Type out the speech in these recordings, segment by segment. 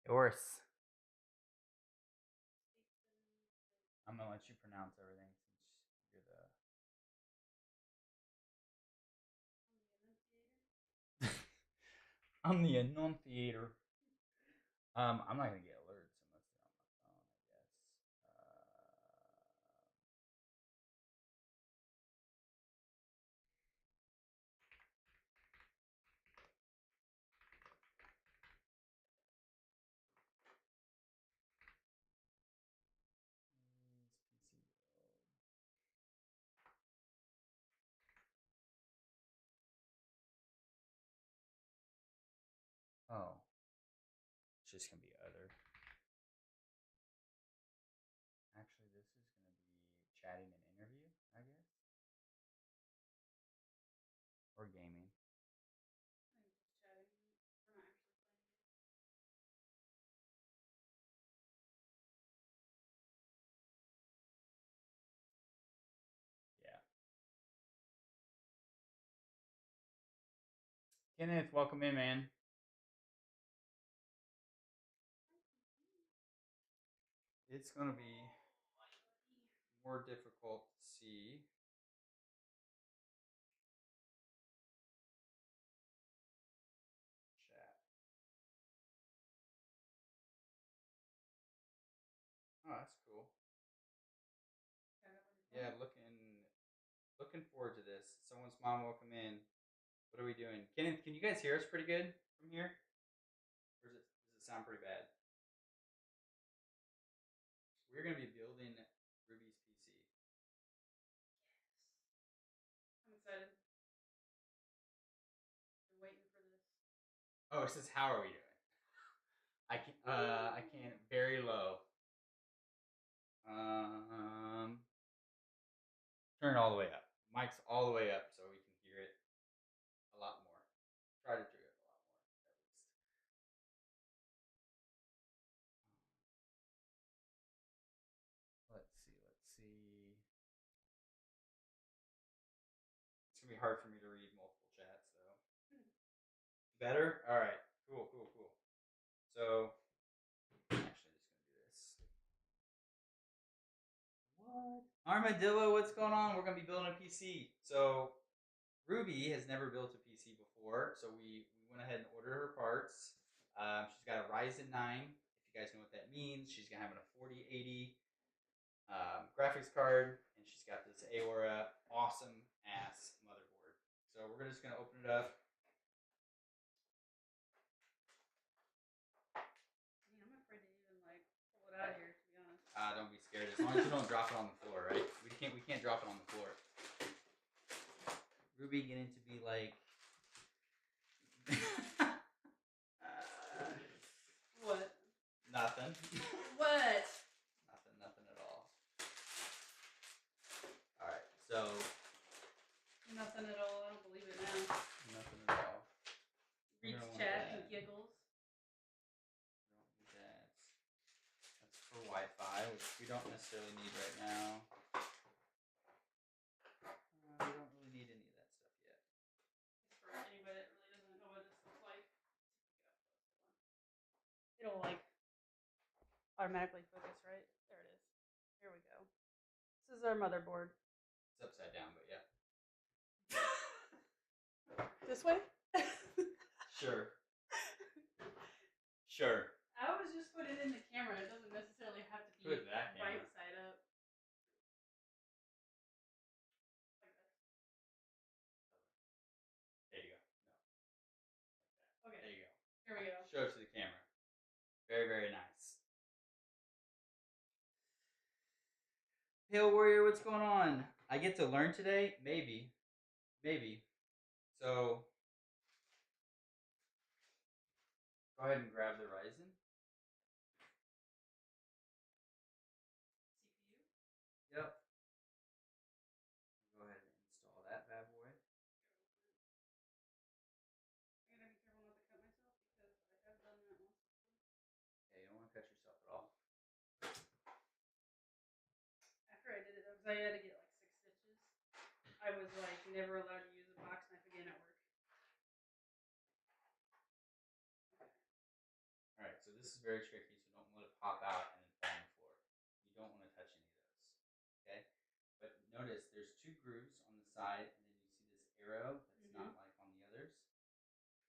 Yours. I'm gonna let you pronounce everything since you're the. I'm the enunciator. I'm not gonna get alerts unless they're on my phone, I guess. Oh, it's just gonna be other. Actually, this is gonna be chatting and interview, I guess, or gaming. Yeah. Kenneth, welcome in, man. It's gonna be more difficult to see. Chat. Oh, that's cool. Yeah, looking forward to this. Someone's mom, welcome in. What are we doing? Can you guys hear us pretty good from here? Or does it sound pretty bad? We're gonna be building Ruby's PC. I'm excited. Been waiting for this. Oh, it says how are we doing? I can't very low. Turn it all the way up. Mic's all the way up so we can hear it a lot more. Try to do it a lot more, at least. Let's see. It's gonna be hard for me to read multiple chats though. Better? Alright. Cool. So actually just gonna do this. What? Armadillo, what's going on? We're gonna be building a PC. So Ruby has never built a PC before, so we went ahead and ordered her parts. She's got a Ryzen 9. If you guys know what that means, she's gonna have a 4080 graphics card, and she's got this Aora awesome ass motherboard. So we're just gonna open it up. I'm afraid to even pull it out of here, to be honest. Don't be scared. As long as you don't drop it on the floor, right? We can't drop it on the floor. Ruby getting to be like. What? Nothing. What? Nothing at all. Alright, so. Nothing at all. I don't believe it now. Nothing at all. Reads chat and giggles. We don't need that. That's for Wi-Fi, which we don't necessarily need right now. We don't really need any of that stuff yet. It's for anybody that really doesn't know what this looks like. It'll automatically focus, right? There it is. Here we go. This is our motherboard. It's upside down, but yeah. This way? Sure. I always just put it in the camera. It doesn't necessarily have to be right side up. There you go. No. Okay. There you go. Here we go. Show it to the camera. Very, very nice. Pale Warrior, what's going on? I get to learn today? Maybe. So, go ahead and grab the Ryzen. CPU? Yep. Go ahead and install that bad boy. I gotta be careful not to cut myself because I have done that once before. Yeah, you don't want to cut yourself at all. After I did it, because I had to get 6 stitches, I was never allowed to use a box knife again at work. Alright, so this this is very tricky, so don't let it pop out and then fall on the floor. You don't want to touch any of those. Okay? But notice there's 2 grooves on the side, and then you see this arrow that's not like on the others.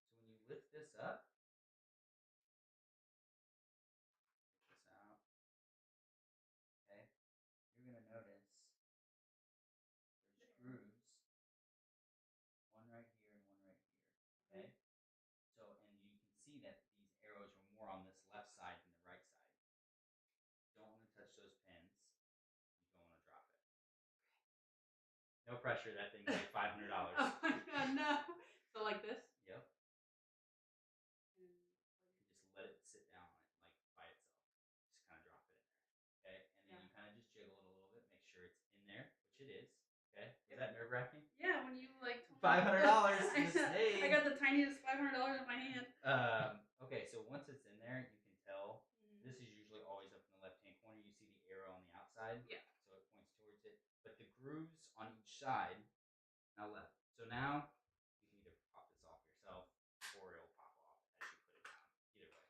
So when you lift this up, get this out. Okay? You're gonna notice there's grooves, one right here and one right here. Okay? So and you can see that these arrows are more on this left side than the right side. Don't want to touch those pins. You don't want to drop it. No pressure. That thing's like $500. Oh my god, no. So like this? Yep. You just let it sit down like by itself. Just kind of drop it in there. Okay, and then you kind of just jiggle it a little bit, make sure it's in there, which it is. Okay, is that nerve wracking? Yeah, when you like $500. Hey. I got the tiniest $500 in my hand. Okay, so once it's in there, you can tell. This is usually always up in the left-hand corner. You see the arrow on the outside. Yeah. So it points towards it. But the grooves on each side now left. So now you can either pop this off yourself or it'll pop off as you put it down. Either way.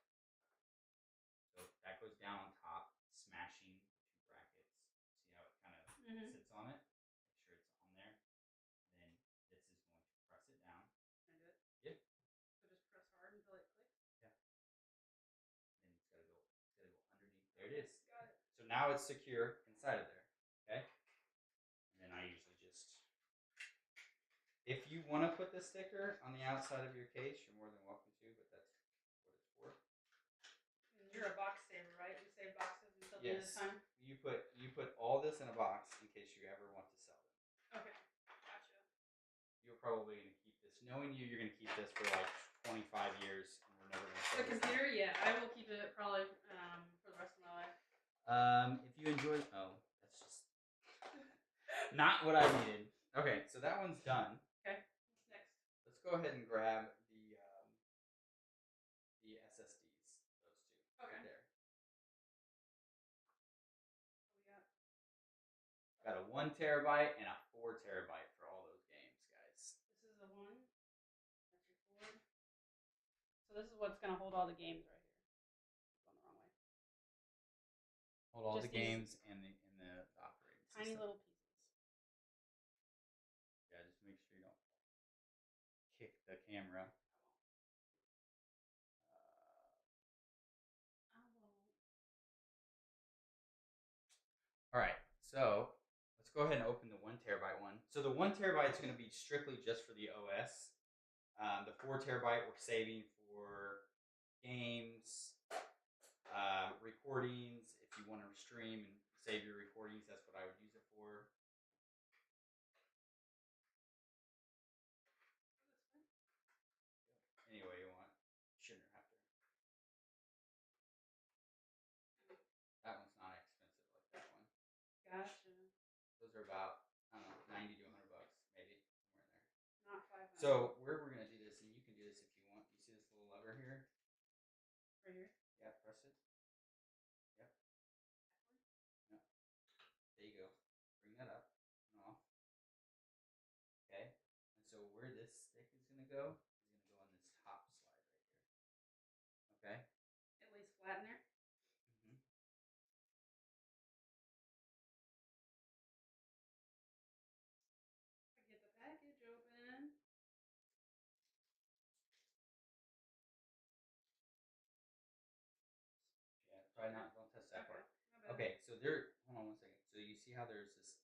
So that goes down on top, smashing the 2 brackets. See how it kind of sits on it? Make sure it's on there. And then this is going to press it down. Can I do it? Yep. So just press hard until it clicks? Yeah. And then it's gotta go underneath. There it is. Got it. So now it's secure inside of there. Okay? And then I usually just, if you want to put the sticker on the outside of your case, you're more than welcome to, but that's what it's for. And you're a box saver, right? You save boxes until the end of Yes. time? You put all this in a box in case you ever want to sell them. Okay, gotcha. You're probably going to keep this. Knowing you, you're going to keep this for like 25 years, and we're never going to sell The this computer, yeah, I will keep it probably for the rest of my life. If you enjoy, that's just not what I needed. Okay, so that one's done. Okay, what's next? Let's go ahead and grab the SSDs. Those 2 right there. What we got? Got a 1 terabyte and a 4 terabyte for all those games, guys. This is the 1. That's your 4. So this is what's gonna hold all the games right here. Going the wrong way. Hold all Just the games and the operating tiny system. little pieces. Yeah, just make sure you don't kick the camera. I won't. All right, so let's go ahead and open the 1 terabyte one. So the 1 terabyte is going to be strictly just for the OS. The 4 terabyte we're saving for games, recordings. If you want to stream and save your recordings, that's what I would use it for. Any way you want. You shouldn't have to. That one's not expensive like that one. Gotcha. Those are about, I don't know, 90 to 100 bucks, maybe, somewhere in there. Not 500. So where we're gonna do this, and you can do this if you want. You see this little lever here? right here. Yeah, press it. Yep. Yep. There you go. Bring that up and off. Okay. And so where this stick is gonna go is gonna go on this top slide right here. Okay. It lays flat in there. I get the package open. Yeah, try not. Don't touch that part. My bad. Okay, so there. Hold on 1 second. So you see how there's this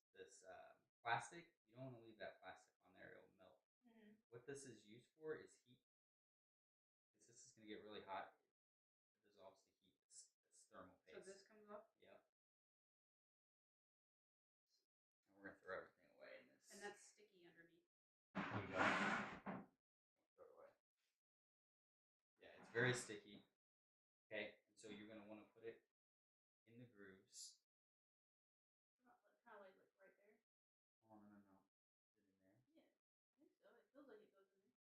plastic? You don't want to leave that plastic on there; it'll melt. What this is used for is heat, because this is going to get really hot. It dissolves the heat. This thermal paste. So this comes off. Yep. And we're gonna throw everything away in this. And that's sticky underneath. There you go. Throw it away. Yeah, it's very sticky. Okay, and so you're gonna want to put it in the grooves. Kind of like right there. Oh no. Is it in there? Yeah, I think so. It feels like it goes in there.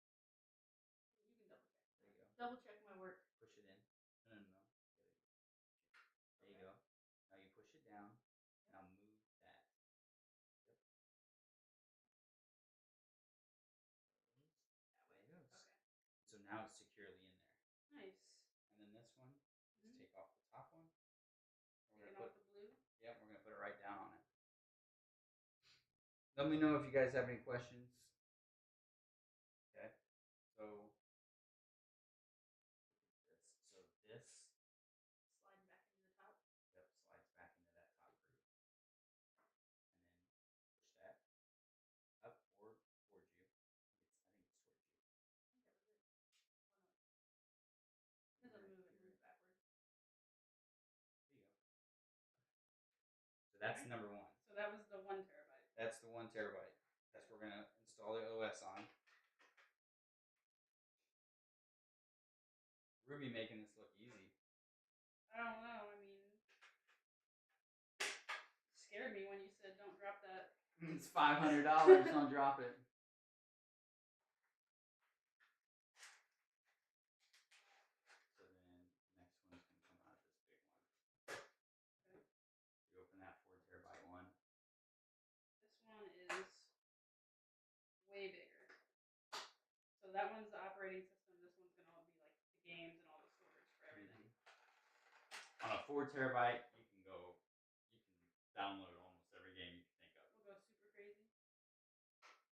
You can double check. There you go. Double check my work. Push it in. No. There you go. Now you push it down. Now move that. Yep. That way it goes. Okay. So now it's securely in there. Nice. And then this one, Let me know if you guys have any questions. Okay, so this Slide back into the top. yep, slides back into that top groove, and then push that up or towards you. I think it's towards you. I think that was it. Oh no. It doesn't move, it moves backwards. There you go. So that's Okay. number one. So that was the 1 terabyte. That's the 1 terabyte. That's what we're gonna install the OS on. Ruby making this look easy. I don't know. I mean, scared me when you said don't drop that. It's $500. Don't drop it. So then next one's gonna come out this big one. Okay. We open that 4 terabyte one. This one is way bigger. So that one's the operating system. This one's gonna all be like the games and all the storage for everything. On a 4 terabyte, you can download almost every game you can think of. We'll go super crazy. Okay,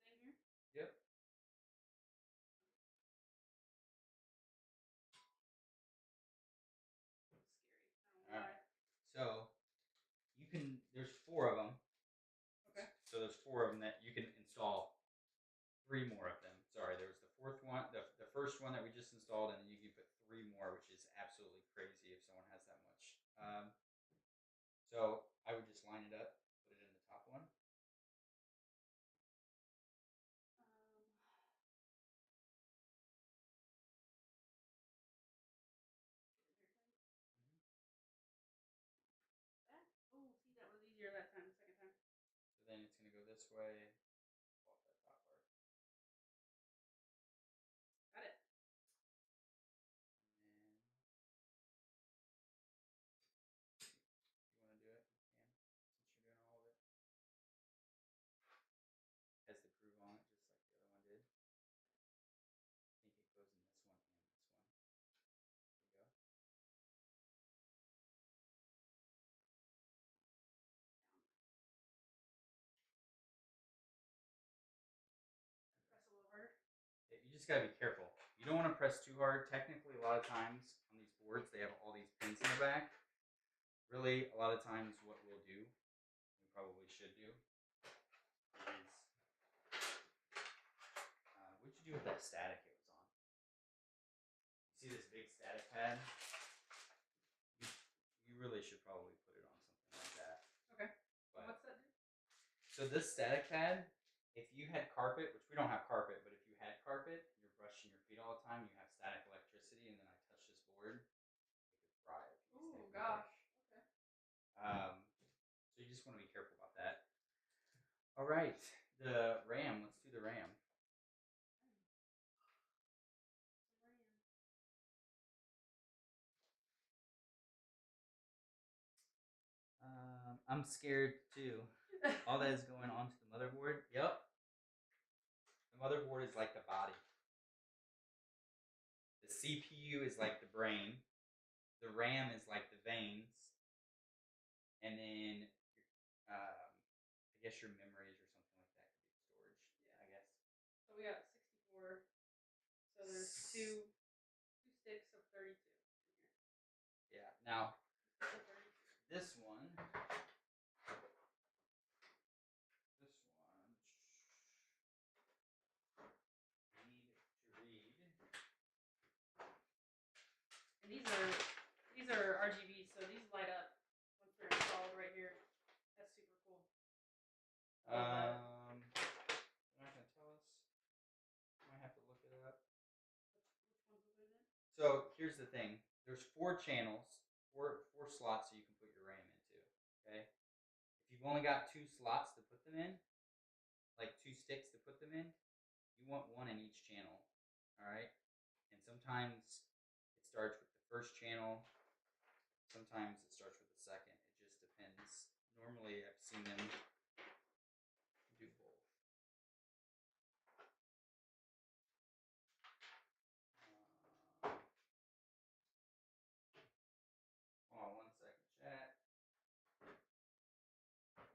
so same thing here. Yep. It's scary. I don't know All why. right. So you can. There's 4 of them. Okay. So there's 4 of them that you can install. 3 more of them. Sorry, there was the 4th one, the first one that we just installed, and then you can put 3 more, which is absolutely crazy if someone has that much. So I would just line it up, put it in the top one. That? Oh, see, that was easier that time. The second time. So then it's gonna go this way, off that top part. Got it. And then if you want to do it, you can. Since you're doing all of it, has the groove on it, just like the other one did. I think it goes in this one and this one. There you go. Press a little harder. You just gotta be careful. You don't want to press too hard. Technically, a lot of times on these boards, they have all these pins in the back. Really, a lot of times, what we'll do, we probably should do, is what'd you do with that static it was on? You see this big static pad? You really should probably put it on something like that. Okay. But, What's that do? so this static pad, if you had carpet, which we don't have carpet, but if you had carpet, you're brushing your feet all the time, you have static electricity, and then I touch this board, it could fry if you Oh stay gosh. Okay. So you just want to be careful about that. All right, the RAM. Let's do the RAM. I'm scared too. All that is going onto the motherboard. Yep. The motherboard is like the body. The CPU is like the brain. The RAM is like the veins. And then, I guess your memories or something like that could be the storage. Yeah, I guess. So we got 64. So there's two sticks of 32 in here. Yeah. Now, this one. And these are RGB, so these light up once they're installed right here. That's super cool. They're not gonna tell us. Might have to look it up. Which ones will go in? So here's the thing. There's 4 channels, four slots that you can put your RAM into. Okay. If you've only got 2 slots to put them in, like 2 sticks to put them in, you want 1 in each channel. All right. And sometimes it starts with the first channel. Sometimes it starts with the second. It just depends. Normally, I've seen them do both.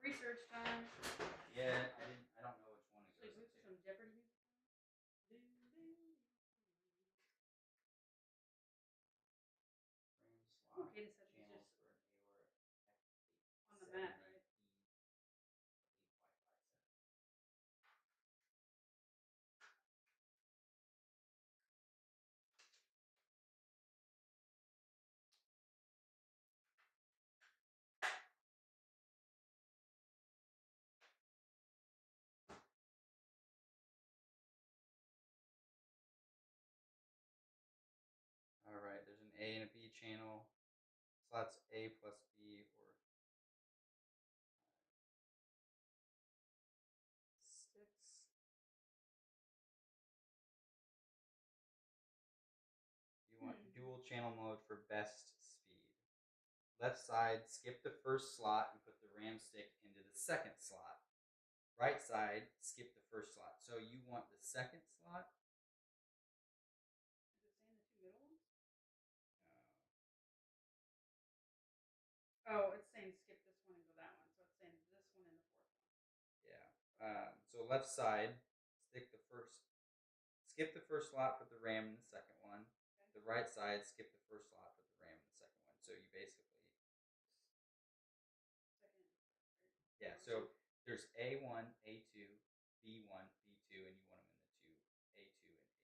Research time. Yeah, I don't know which one it Should goes we move to into. some Jeopardy music? Frame Okay, slot to set these channels just for an AOR on the mat, right? All right, there's an A and a B channel. Slots A plus B or 6. You want dual channel mode for best speed. Left side, skip the first slot and put the RAM stick into the second slot. Right side, skip the first slot. So you want the second slot? Is it saying the two middle ones? Uh, Oh, it's saying skip this one and go that one. So it's saying this one and the fourth one. yeah. So left side, skip the first slot, put the RAM in the second one. Okay. The right side, skip the first slot, put the RAM in the second one. So you basically, Second. Right? yeah. So there's A1, A2, B1, B2, and you want them in the two A2 and B2.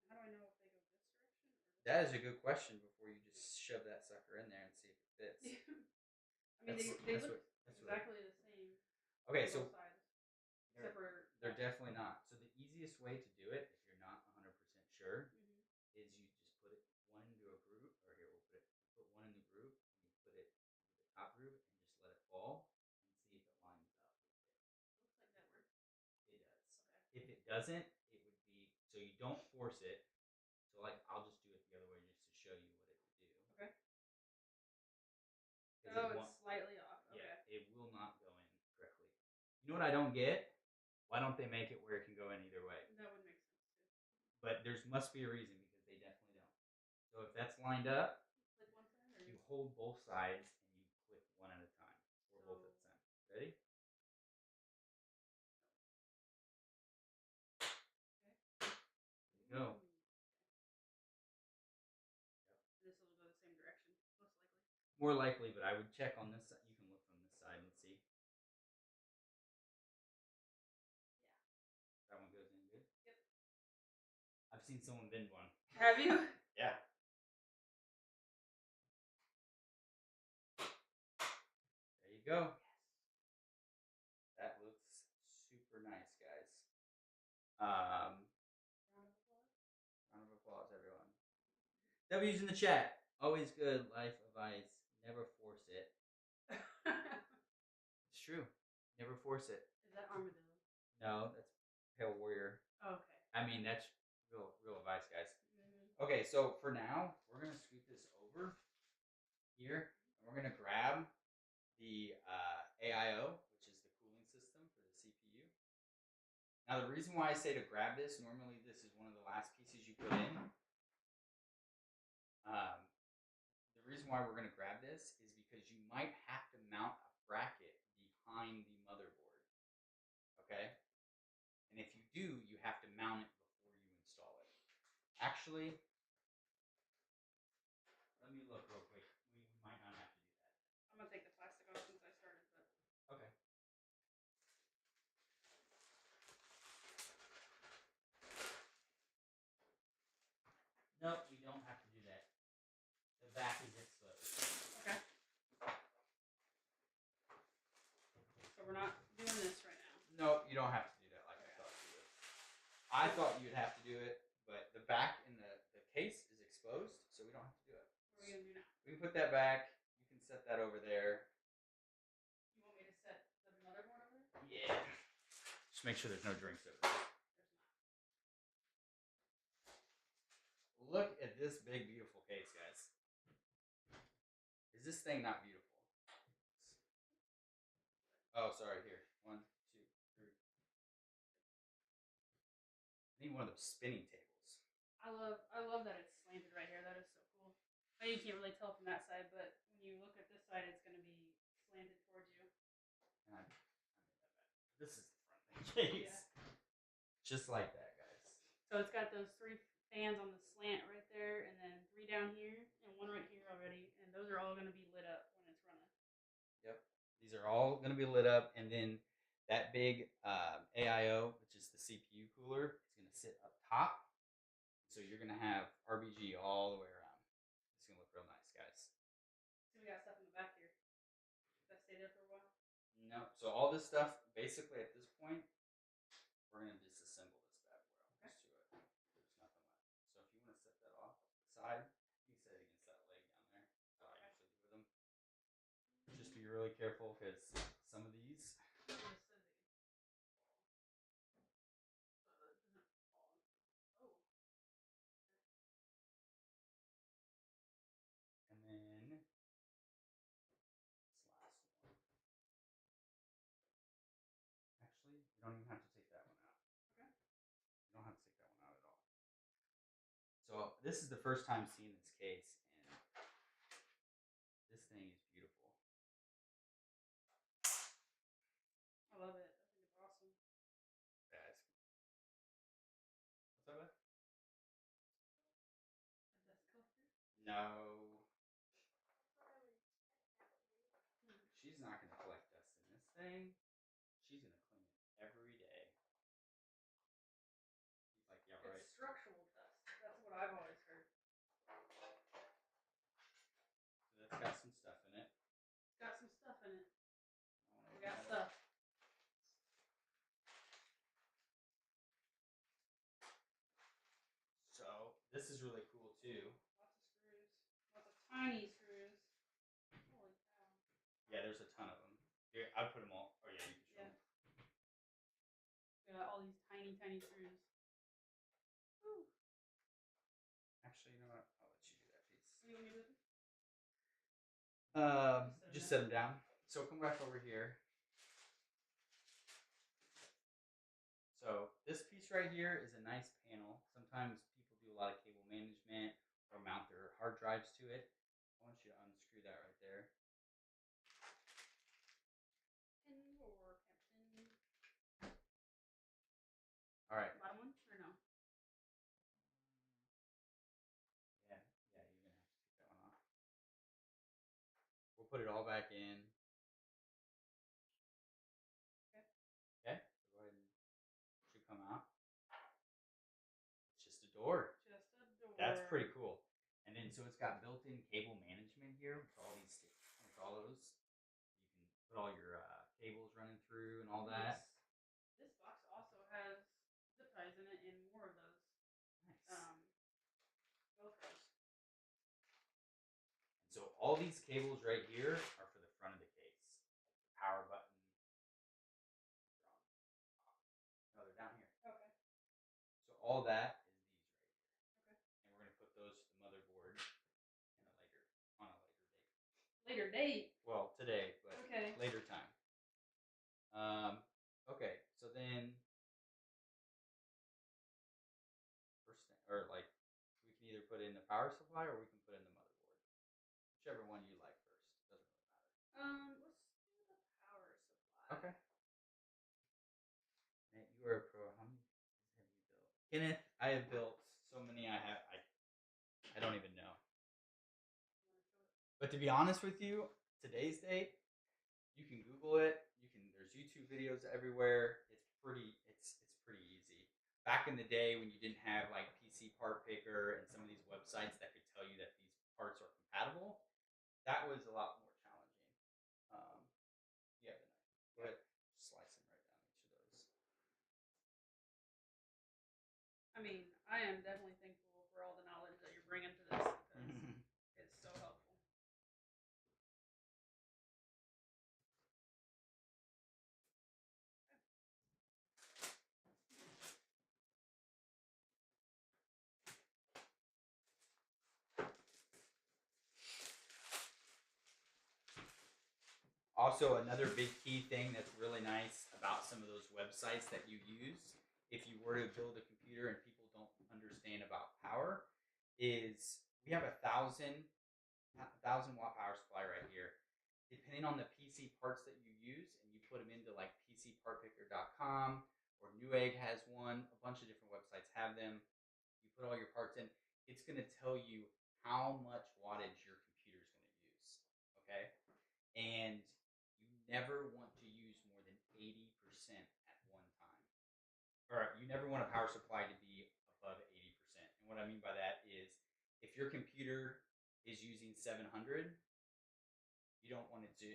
How do I know if they go this direction or this? That is a good question. Before you just shove that sucker in there and see if it fits. I mean, they look exactly the same. Okay, on so both sides, except for they're definitely not. So the easiest way to do it, if you're not 100% sure, is you just put one into a group, or here put one in the group, and you put it into the top group, and just let it fall, and see if it lines up. Looks like that works. It does. Okay. If it doesn't, it would be so you don't force it. So like I'll just do it the other way just to show you what it would do. Okay. Oh, it's slightly off. Okay. Yeah, it will not go in correctly. You know what I don't get? Why don't they make it where it can go in either way? That would make sense too. But there must be a reason because they definitely don't. So if that's lined up, click one time, or you hold both sides and you click one at a time, or both at the time. Ready? Okay. There you go. Okay. This will go the same direction, most likely. More likely, but I would check on this side. You can look from this side and see. Yeah. That one goes in good? Yep. I've seen someone bend one. Have you? Yeah. There you go. Yes. That looks super nice, guys. Round of applause, everyone. W's in the chat. Always good life advice. Never force it. It's true. Never force it. Is that armadillo? No, that's Pale Warrior. Oh, okay. I mean, that's real advice, guys. Okay, so for now, we're gonna scoot this over here, and we're gonna grab the AIO, which is the cooling system for the CPU. Now, the reason why I say to grab this, normally this is one of the last pieces you put in. The reason why we're going to grab this is because you might have to mount a bracket behind the motherboard. Okay? And if you do, you have to mount it before you install it. Actually, let me look real quick. We might not have to do that. I'm going to take the plastic off since I started, but. Okay. Nope, we don't have to do that. The back is exposed. Okay. So we're not doing this right now. Nope, you don't have to do that like I thought you would. I thought you'd have to do it, but the back in the case is exposed, so we don't have to do it. What are we going to do now? We can put that back. You can set that over there. You want me to set the motherboard over there? Yeah. Just make sure there's no drinks over there. Look at this big, beautiful case, guys. Is this thing not beautiful? Oh, sorry. Here. 1, 2, 3. I need one of those spinning tables. I love that it's slanted right here. That is so cool. I know you can't really tell from that side, but when you look at this side, it's going to be slanted towards you. This is the front of the case. Yeah. Just like that, guys. So it's got those 3 fans on the slant right there, and then 3 down here, and 1 right here already, and those are all going to be lit up when it's running. Yep. These are all going to be lit up, and then that big AIO, which is the CPU cooler, is going to sit up top. So you're going to have RBG all the way around. It's going to look real nice, guys. So we got stuff in the back here. Does that stay there for a while? No. So all this stuff, basically at this point, we're going to disassemble this bad boy almost to it. There's nothing left. So if you want to set that off the side, you can set it against that leg down there. That's what I usually do with them. Just be really careful because some of these. And then this last one. Actually, you don't even have to take that one out. Okay. You don't have to take that one out at all. So this is the first time seeing this case, and this thing is beautiful. I love it. I think it's awesome. Yeah, what's that? A dust collector? No. She's not going to collect dust in this thing. She's going to clean it every day. He's like, yeah, right. It's structural dust. That's what I've always heard. So that's got some stuff in it. It's got some stuff in it. We We got stuff. So this is really cool too. Lots of screws. Lots of tiny screws. Holy cow. Yeah, there's a ton of them. Here, I'd put them all. Oh yeah, you can show them. We got all these tiny, tiny screws. Woo. Actually, you know what? I'll let you do that piece. You want me to do it? Just set them down. So come back over here. So this piece right here is a nice panel. Sometimes people do a lot of cable management or mount their hard drives to it. I want you to unscrew that right there. Pin or captain. All right. Bottom one or no? Yeah, you're gonna have to take that one off. We'll put it all back in. Okay. Okay. So go ahead and should come out. It's just a door. Just a door. That's pretty cool. And then so it's got built-in cable management here with all those. You can put all your cables running through and all that. This box also has zip ties in it and more of those. Nice. Velcros. And so all these cables right here are for the front of the case. The power button. No, they're down here. Okay. So all that is these right here. Okay. And we're gonna put those to the motherboard on a later date. Later date? Well, today, but okay. Later time. Okay, so then we can either put in the power supply or we can put in the motherboard. Whichever one you like first. Doesn't really matter. Let's do the power supply. Okay. Man, you are a pro. How many have you built? Kenneth, I have built so many. I don't even know. But to be honest with you, today's date, you can Google it. There's YouTube videos everywhere. It's pretty easy. Back in the day when you didn't have like PC Part Picker and some of these websites that could tell you that these parts are compatible, that was a lot more challenging. Yeah, the knife. Go ahead, just slice them right down each of those. I mean, I am definitely thankful for all the knowledge that you're bringing to this because it's so helpful. Also, another big key thing that's really nice about some of those websites that you use, if you were to build a computer and people don't understand about power, is we have a 1,000 watt power supply right here. Depending on the PC parts that you use, and you put them into like PCPartPicker.com Newegg.com or Newegg has one. A bunch of different websites have them. You put all your parts in. It's going to tell you how much wattage your computer is going to use. Okay, and you never want to use more than 80% at one time. Or you never want a power supply to be above 80%. And what I mean by that is if your computer is using 700, you don't want it to,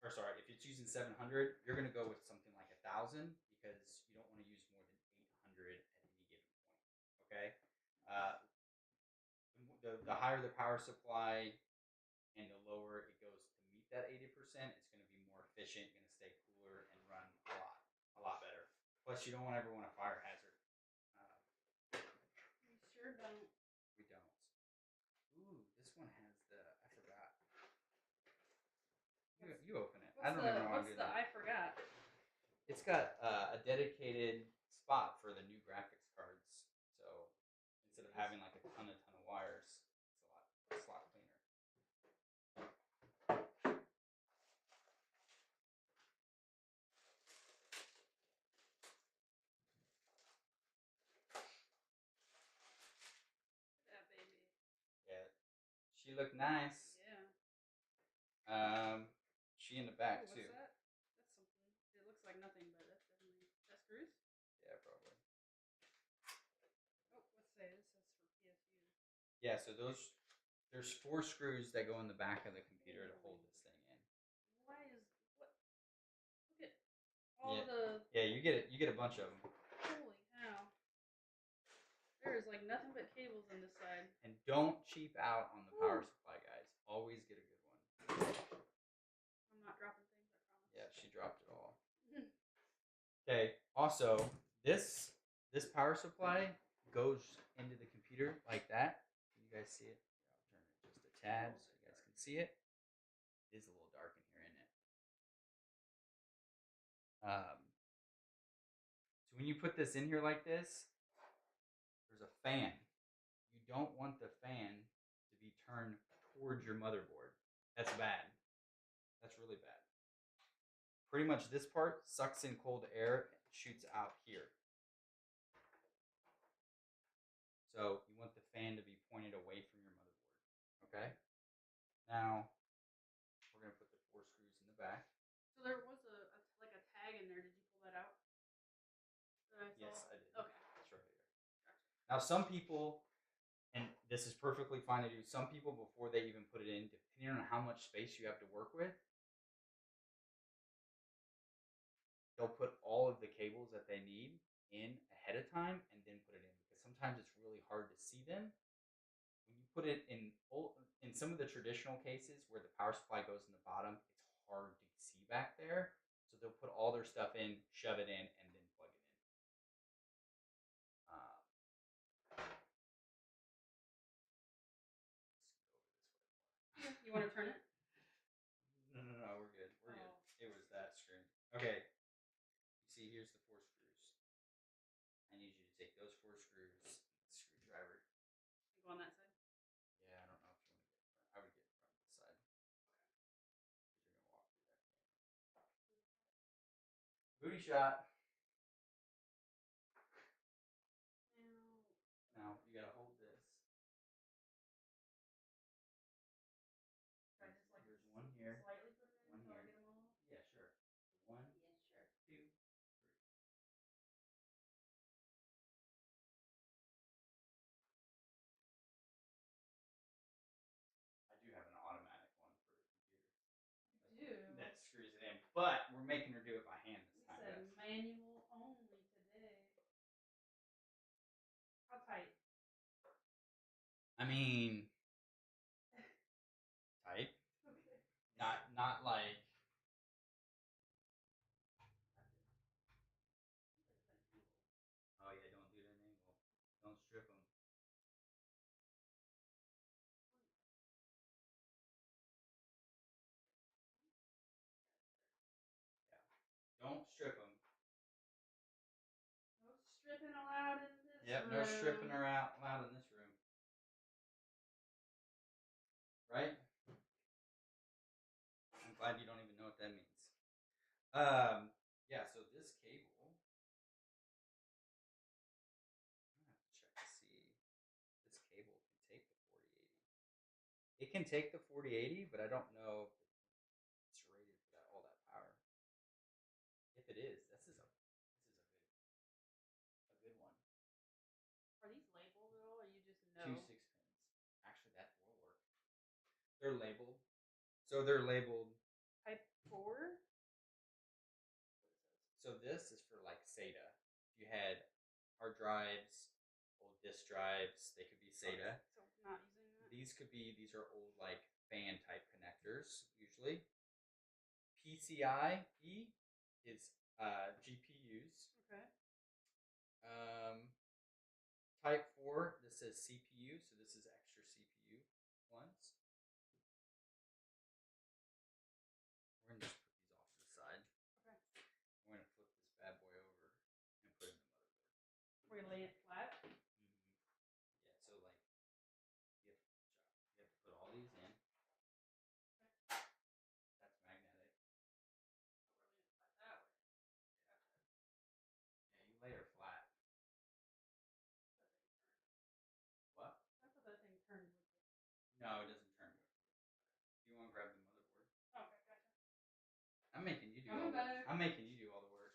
or sorry, if it's using 700, you're going to go with something like 1,000 because you don't want to use more than 800 at any given point. Okay? Uh, the higher the power supply and the lower it goes to meet that 80%, it's going to be more efficient, going to stay cooler, and run a lot better. Plus, you don't ever want a fire hazard. We sure don't. We don't. Ooh, this one has the. I forgot. You open it. I don't even know how to do that. I forgot. It's got a dedicated spot for the new graphics cards. So instead of having like a ton of wires, it's a lot cleaner. That baby. Yeah, she looked nice. Yeah. She in the back Ooh, too. what's that? That's something. It looks like nothing, but that's definitely that screws. Yeah, probably. Oh, let's say this is for PSU. Yeah, so there's 4 screws that go in the back of the computer to hold this thing in. Why is what? Look at all the. Yeah, you get a bunch of them. Holy cow! There is like nothing but cables on this side. And don't cheap out on the power supply, guys. Always get a good one. I'm not dropping things, I promise. Yeah, she dropped it all. Okay. Also, this power supply goes into the computer like that. Can you guys see it? I'll turn it just a tad so you guys can see it. It is a little dark in here, isn't it? So when you put this in here like this, there's a fan. You don't want the fan to be turned towards your motherboard. That's bad. That's really bad. Pretty much this part sucks in cold air and shoots out here. So you want the fan to be pointed away from your motherboard. Okay? Now, we're going to put the 4 screws in the back. So there was like a tag in there. Did you pull that out? Yes, I did. Okay. It's right here. Gotcha. Now, some people, and this is perfectly fine to do, some people, before they even put it in, depending on how much space you have to work with, they'll put all of the cables that they need in ahead of time and then put it in, because sometimes it's really hard to see them. When you put it in some of the traditional cases where the power supply goes in the bottom, it's hard to see back there. So they'll put all their stuff in, shove it in, and then plug it in. You want to turn it? No, we're good. We're good. It was that screw. Okay. You see, here's the 4 screws. I need you to take those 4 screws, screwdriver. Go on that side? Yeah, I don't know if you want to get in front. I would get in front of the side. Because you're going to walk through that camera. Booty shot. Now, you got to hold this. There's one here. Slightly put it in One until I here. get them all? Yeah, sure. 1, Yeah, sure. 2, 3. I do have an automatic one for the computer. You do? That screws it in. But we're making her do it by hand this time. You said manual only today. How tight? I mean, tight. Okay. Not like. Oh yeah, don't do that angle. Don't strip them. Yeah, don't strip them. No stripping allowed in this Yep, room. no stripping her out loud in this room. Right? I'm glad you don't even know what that means. Yeah, so this cable It can take the 4080, but I don't know if it's rated for that all that power. If it is, this is a good one. Are these labeled at all, or you just know? 2 6 pins. Actually, that will work. They're labeled. So they're labeled. Type 4? So this is for like SATA. If you had hard drives, old disk drives, they could be SATA. So not using that? These are old like fan type connectors usually. PCIe is GPUs. Okay. Type 4, this says CPU, so this is extra CPU ones. We're going to just put these off to the side. Okay. We're going to flip this bad boy over and put it in the motherboard. We're going to lay it flat? Yeah, so like you have to put all these in. Okay. That's magnetic. Oh, we're laying it flat that way. Okay. Yeah, you lay her flat. What? I thought that thing turned with it. No, it doesn't turn. Do you want to grab the motherboard? Okay, gotcha. I'm making you do Coming back. I'm making you do all the work.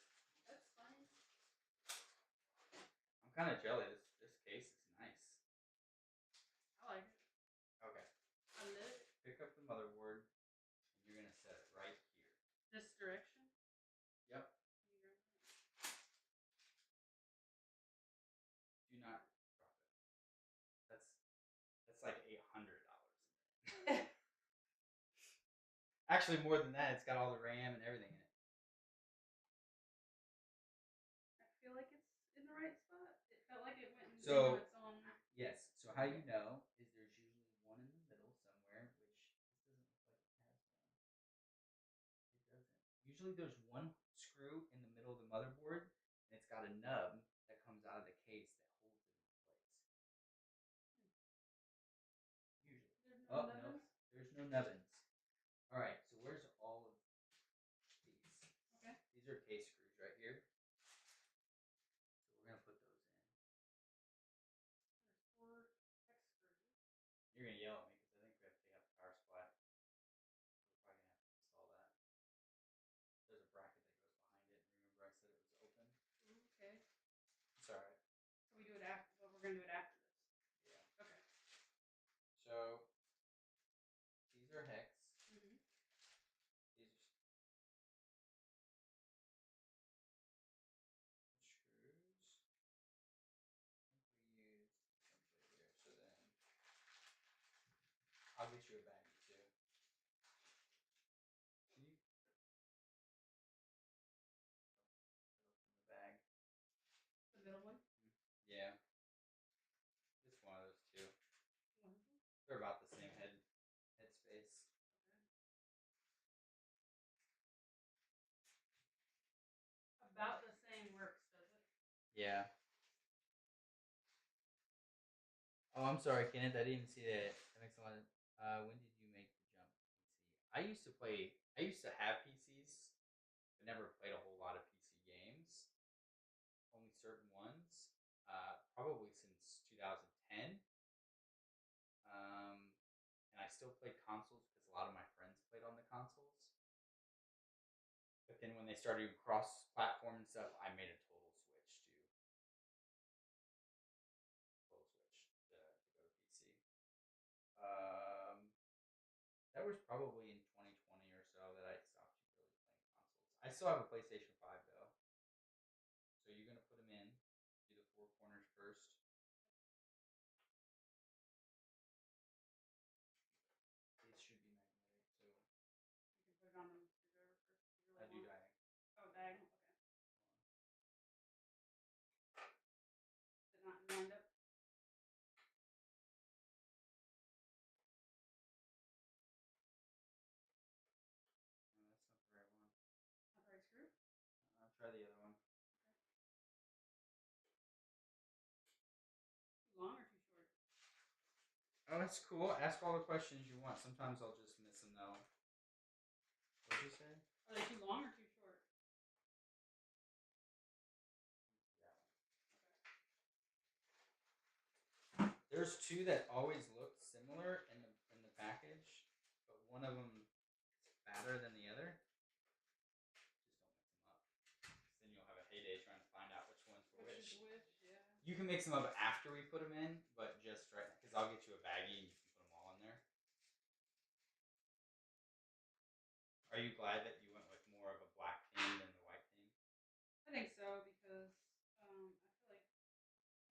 That's fine. I'm kind of jealous. This case is nice. I like it. Okay. I lit it. Pick up the motherboard, and you're gonna set it right here. This direction? Yep. Do not drop it. That's like $800 in there. Actually, more than that. It's got all the RAM and everything in it. I feel like it's in the right spot. It felt like it went So- on its own. Yes. So how you know is there's usually one in the middle somewhere, which this doesn't look like it has one. It doesn't. Usually there's one screw in the middle of the motherboard, and it's got a nub that comes out of the case that holds it in place. Usually. There's no nubbins? No, there's no nubbins. All right. So where's all of these? Okay. These are case screws right here. So we're gonna put those in. There's 4 hex screws. You're gonna yell at me because I think we have to take out the power supply. We're probably gonna have to install that. There's a bracket that goes behind it. Remember I said it was open? Okay. It's alright. So we do it after, but we're going to do it after this. Yeah. Okay. So these are hex. Mm-hmm. These are screws. I think we used something here. So then I'll get you a baggie too. Can you open the bag? The middle one? Yeah. Just one of those two. One of them? They're about the same head space. Okay. About the same works, does it? Yeah. Oh, I'm sorry, Kenneth. I didn't see that. That makes a lot of. When did you make the jump? Let's see. I used to have PCs, but never played a whole lot of PC games. Only certain ones. Probably since 2010. And I still played consoles because a lot of my friends played on the consoles. But then when they started doing cross-platform and stuff, I made a total switch to go to PC. That was probably in 2020 or so that I stopped really playing consoles. I still have a PlayStation 5 though. So you're gonna put them in. Do the 4 corners first. These should be magnetic too. You can put it on the screwdriver first. You I really do want? diagonal. Oh, diagonal. Okay. Is it not lined up? No, that's not the right one. Not the right screw? I'll try the other one. Too long or too short? Oh, that's cool. Ask all the questions you want. Sometimes I'll just miss them though. What did you say? Are they too long or too short? That one. There's two that always look similar in the package, but one of them is fatter than the other. Just don't mix them up. 'Cause then you'll have a heyday trying to find out which one's for Which which. is which, yeah. You can mix them up after we put them in, but just right now, because I'll get you a baggie and you can put them all in there. Are you glad that you went with more of a black theme than the white theme? I think so because I feel like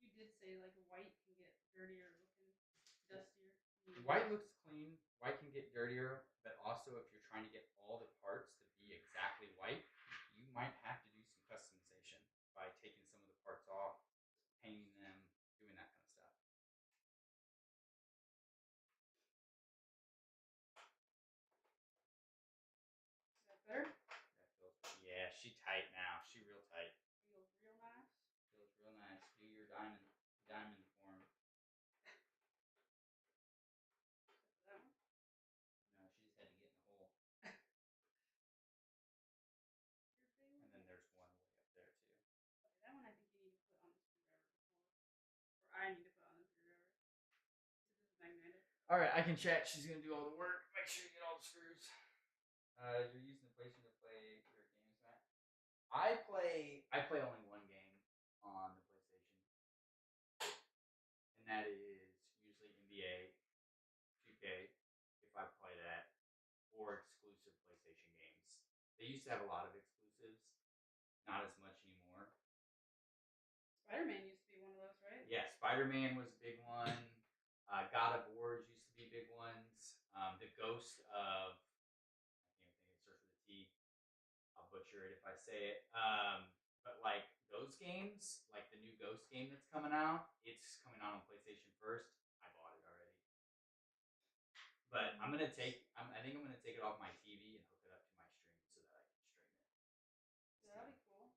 you did say like white can get dirtier looking, dustier. White looks clean. White can get dirtier, but also if you're trying to get all the parts to be exactly white, you might have to do some customization by taking some of the parts off, painting them, doing that kind of stuff. Is that better? Yeah, she tight now. She real tight. Feels real nice. Feels real nice. Do your diamond form. That one? No, she just had to get in the hole. And then there's one way up there too. Okay, that one I think you need to put on the screwdriver before. Or I need to put on the screwdriver. This is magnetic. All right, I can chat. She's gonna do all the work. Make sure you get all the screws. You're using the PlayStation to play your games, Matt. I play only one game on the PlayStation, and that is usually NBA 2K if I play that, or exclusive PlayStation games. They used to have a lot of exclusives, not as much anymore. Spider-Man used to be one of those, right? Yeah, Spider-Man was a big one. God of Wars used to be big ones. The Ghost of, I can't even think it starts with a T. I'll butcher it if I say it. But like those games, like the new Ghost game that's coming out, it's coming out on PlayStation first. I bought it already. But I think I'm gonna take it off my TV and hook it up to my stream so that I can stream it. Yeah, that'd be cool.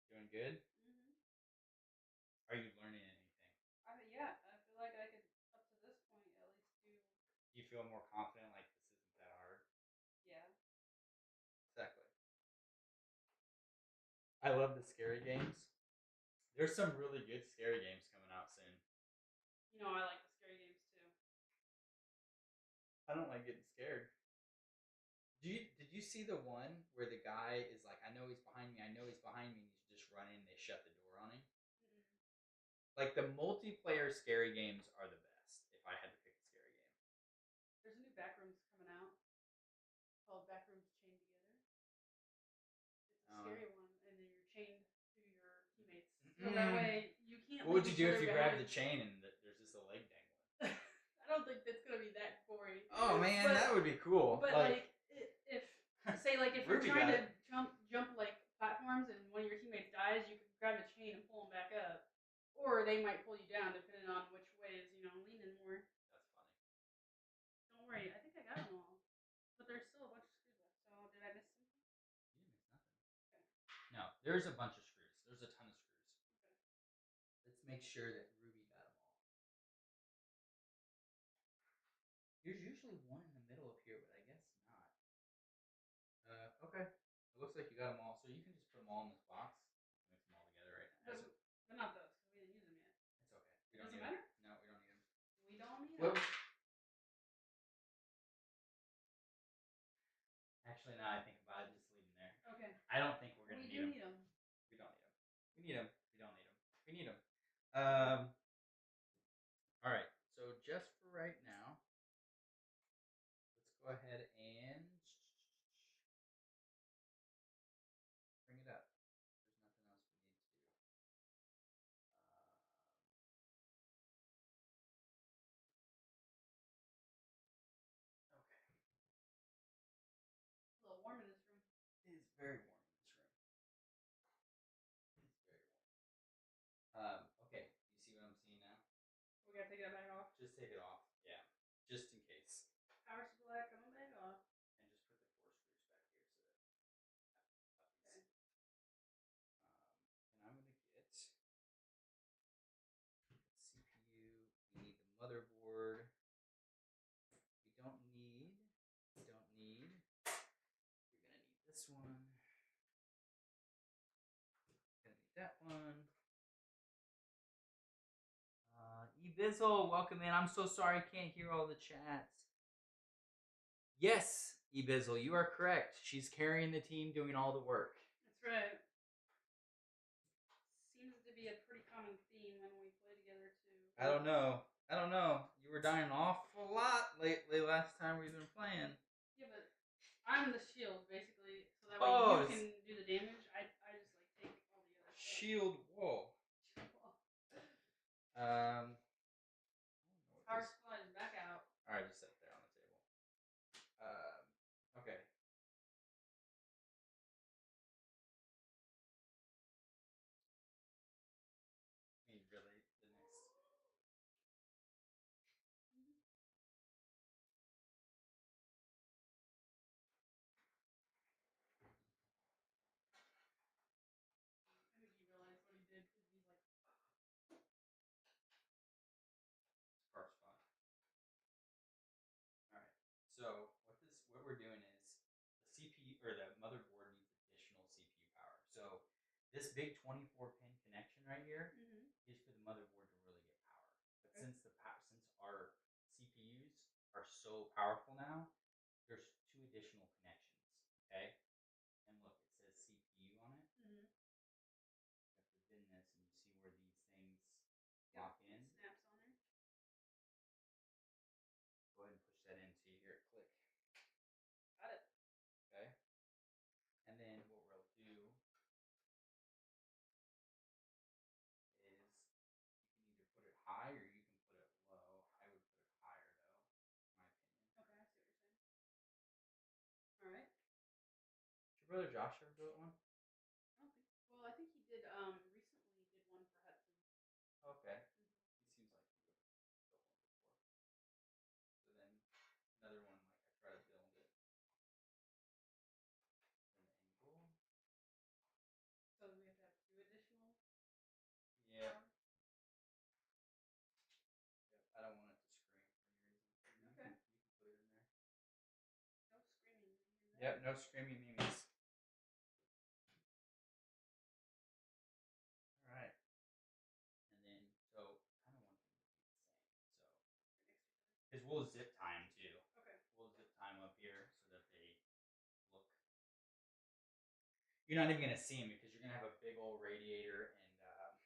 Doing good? Mm-hmm. Are you learning anything? Yeah, I feel like I could, up to this point, at least do. Do you feel more confident like this isn't that hard? Yeah. Exactly. I love the scary games. There's some really good scary games coming out soon. You know, I like the scary games too. I don't like getting scared. Did you see the one where the guy is like, I know he's behind me, I know he's behind me, and he's just running, and they shut the door on him? Mm-mm. Like the multiplayer scary games are the best, if I had to pick a scary game. There's a new Backrooms coming out called Backrooms Chained Together. It's a scary one, and then you're chained to your teammates. So that way you can't. What would you leave do each if you other grabbed the behind. chain and there's just a leg dangling? I don't think that's gonna be that gory. Oh man, that would be cool. But like if say like if you're Ruby trying got to jump like platforms and one of your teammates dies, you can grab the chain and pull them back up, or they might pull you down depending on which way is leaning more. That's funny. Don't worry, I think I got them all, but there's still a bunch of screws left. So did I miss something? You didn't miss nothing. Okay. No, there's a bunch of screws. There's a ton of screws. Okay. Let's make sure that Ruby got them all. There's usually one in the middle up here, but I guess not. Okay. It looks like you got them all, so you can just put them all in this box. Mix them all together right now. But not those, because we didn't use them yet. It's okay. We don't need matter? No, we don't need them. We don't need them. Actually, now I think about it, just leave them there. Okay. I don't think we're gonna need them. We do need them. We don't need them. We need them. We don't need them. We need them. All right. So just for right now, let's go ahead and bring it up. There's nothing else we need to do. Okay. It's a little warm in this room. It is very warm in this room. It's very warm. Okay. You see what I'm seeing now? We gotta take that back off. Just take it off. Yeah. Just in case. Power supply coming back off. And just put the 4 screws back here so that. Okay. And I'm gonna get CPU. We need the motherboard. We don't need. You're gonna need this one. Gonna need that one. Ebizzle, welcome in. I'm so sorry I can't hear all the chats. Yes, Ebizzle, you are correct. She's carrying the team, doing all the work. That's right. Seems to be a pretty common theme when we play together too. I don't know. You were dying an awful lot lately last time we've been playing. Yeah, but I'm the shield basically, so that way you can do the damage. I just like take all the other stuff. Shield wall. Power supply is back out. Alright, just set it there on the table. Okay. I mean, really, the next. I think he realized what he did because he's like, Card's fun. Alright. So what we're doing is the CPU or the motherboard needs additional CPU power. So this big 24-pin connection right here is for the motherboard to really get power. But Okay. since our CPUs are so powerful now, there's 2 additional connections. Okay. And look, it says CPU on it. You have to bend this and you see where these things lock in. It snaps on her. Go ahead and push that in so you hear it click. Got it. Okay. And then what we'll do is you can either put it high or you can put it low. I would put it higher though, in my opinion. Okay, I see what you're saying. All right. Did your brother Josh ever build one? Well, I think he did. Recently did one for Hudson. Okay. He seems like he would have built one before. So then another one, like I try to build it at an angle. So we have to have 2 additional. Yeah. Yep. I don't want it to scream for any reason. Okay. You can put it in there. No screaming. Yep, no screaming memes. Alright. And then, so, kind of want them to be the same. So, because we'll zip time too. Okay. We'll zip time up here so that they look. You're not even going to see them because you're going to have a big old radiator and Gotcha.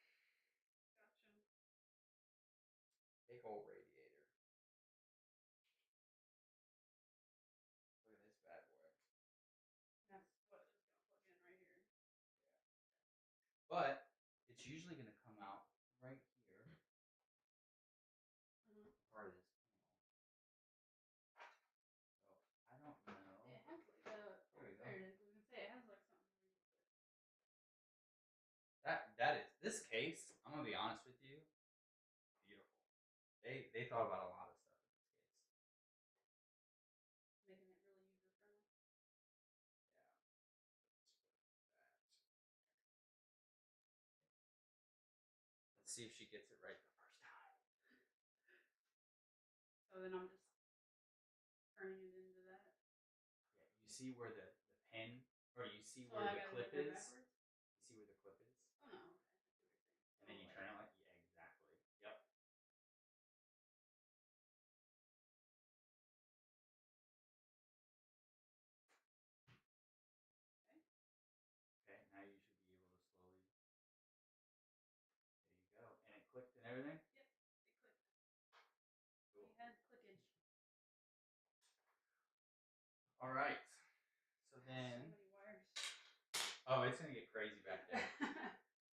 big old radiator. Look at this bad boy. That's what is going to plug in right here. Yeah. But it's usually going to come out right here. Part of this panel. So I don't know. It has like a. There we go. There it is. I was gonna say it has like something. That is this case. I'm gonna be honest with you. Beautiful. They thought about a lot of stuff in this case. Making it really user friendly. Yeah. Let's see if she gets it right the first time. So then I'm just turning it into that. Yeah. You see where the pin, or you see So where I the gotta clip make it is. backwards? You see where the clip is. Oh no. Okay. I see what you're saying. And then you turn it like exactly. Yep. Okay, now you should be able to slowly. There you go. And it clicked and everything? Yep, it clicked. Cool. We had clickage. Alright. So then. So many wires. Oh, it's going to get crazy back there.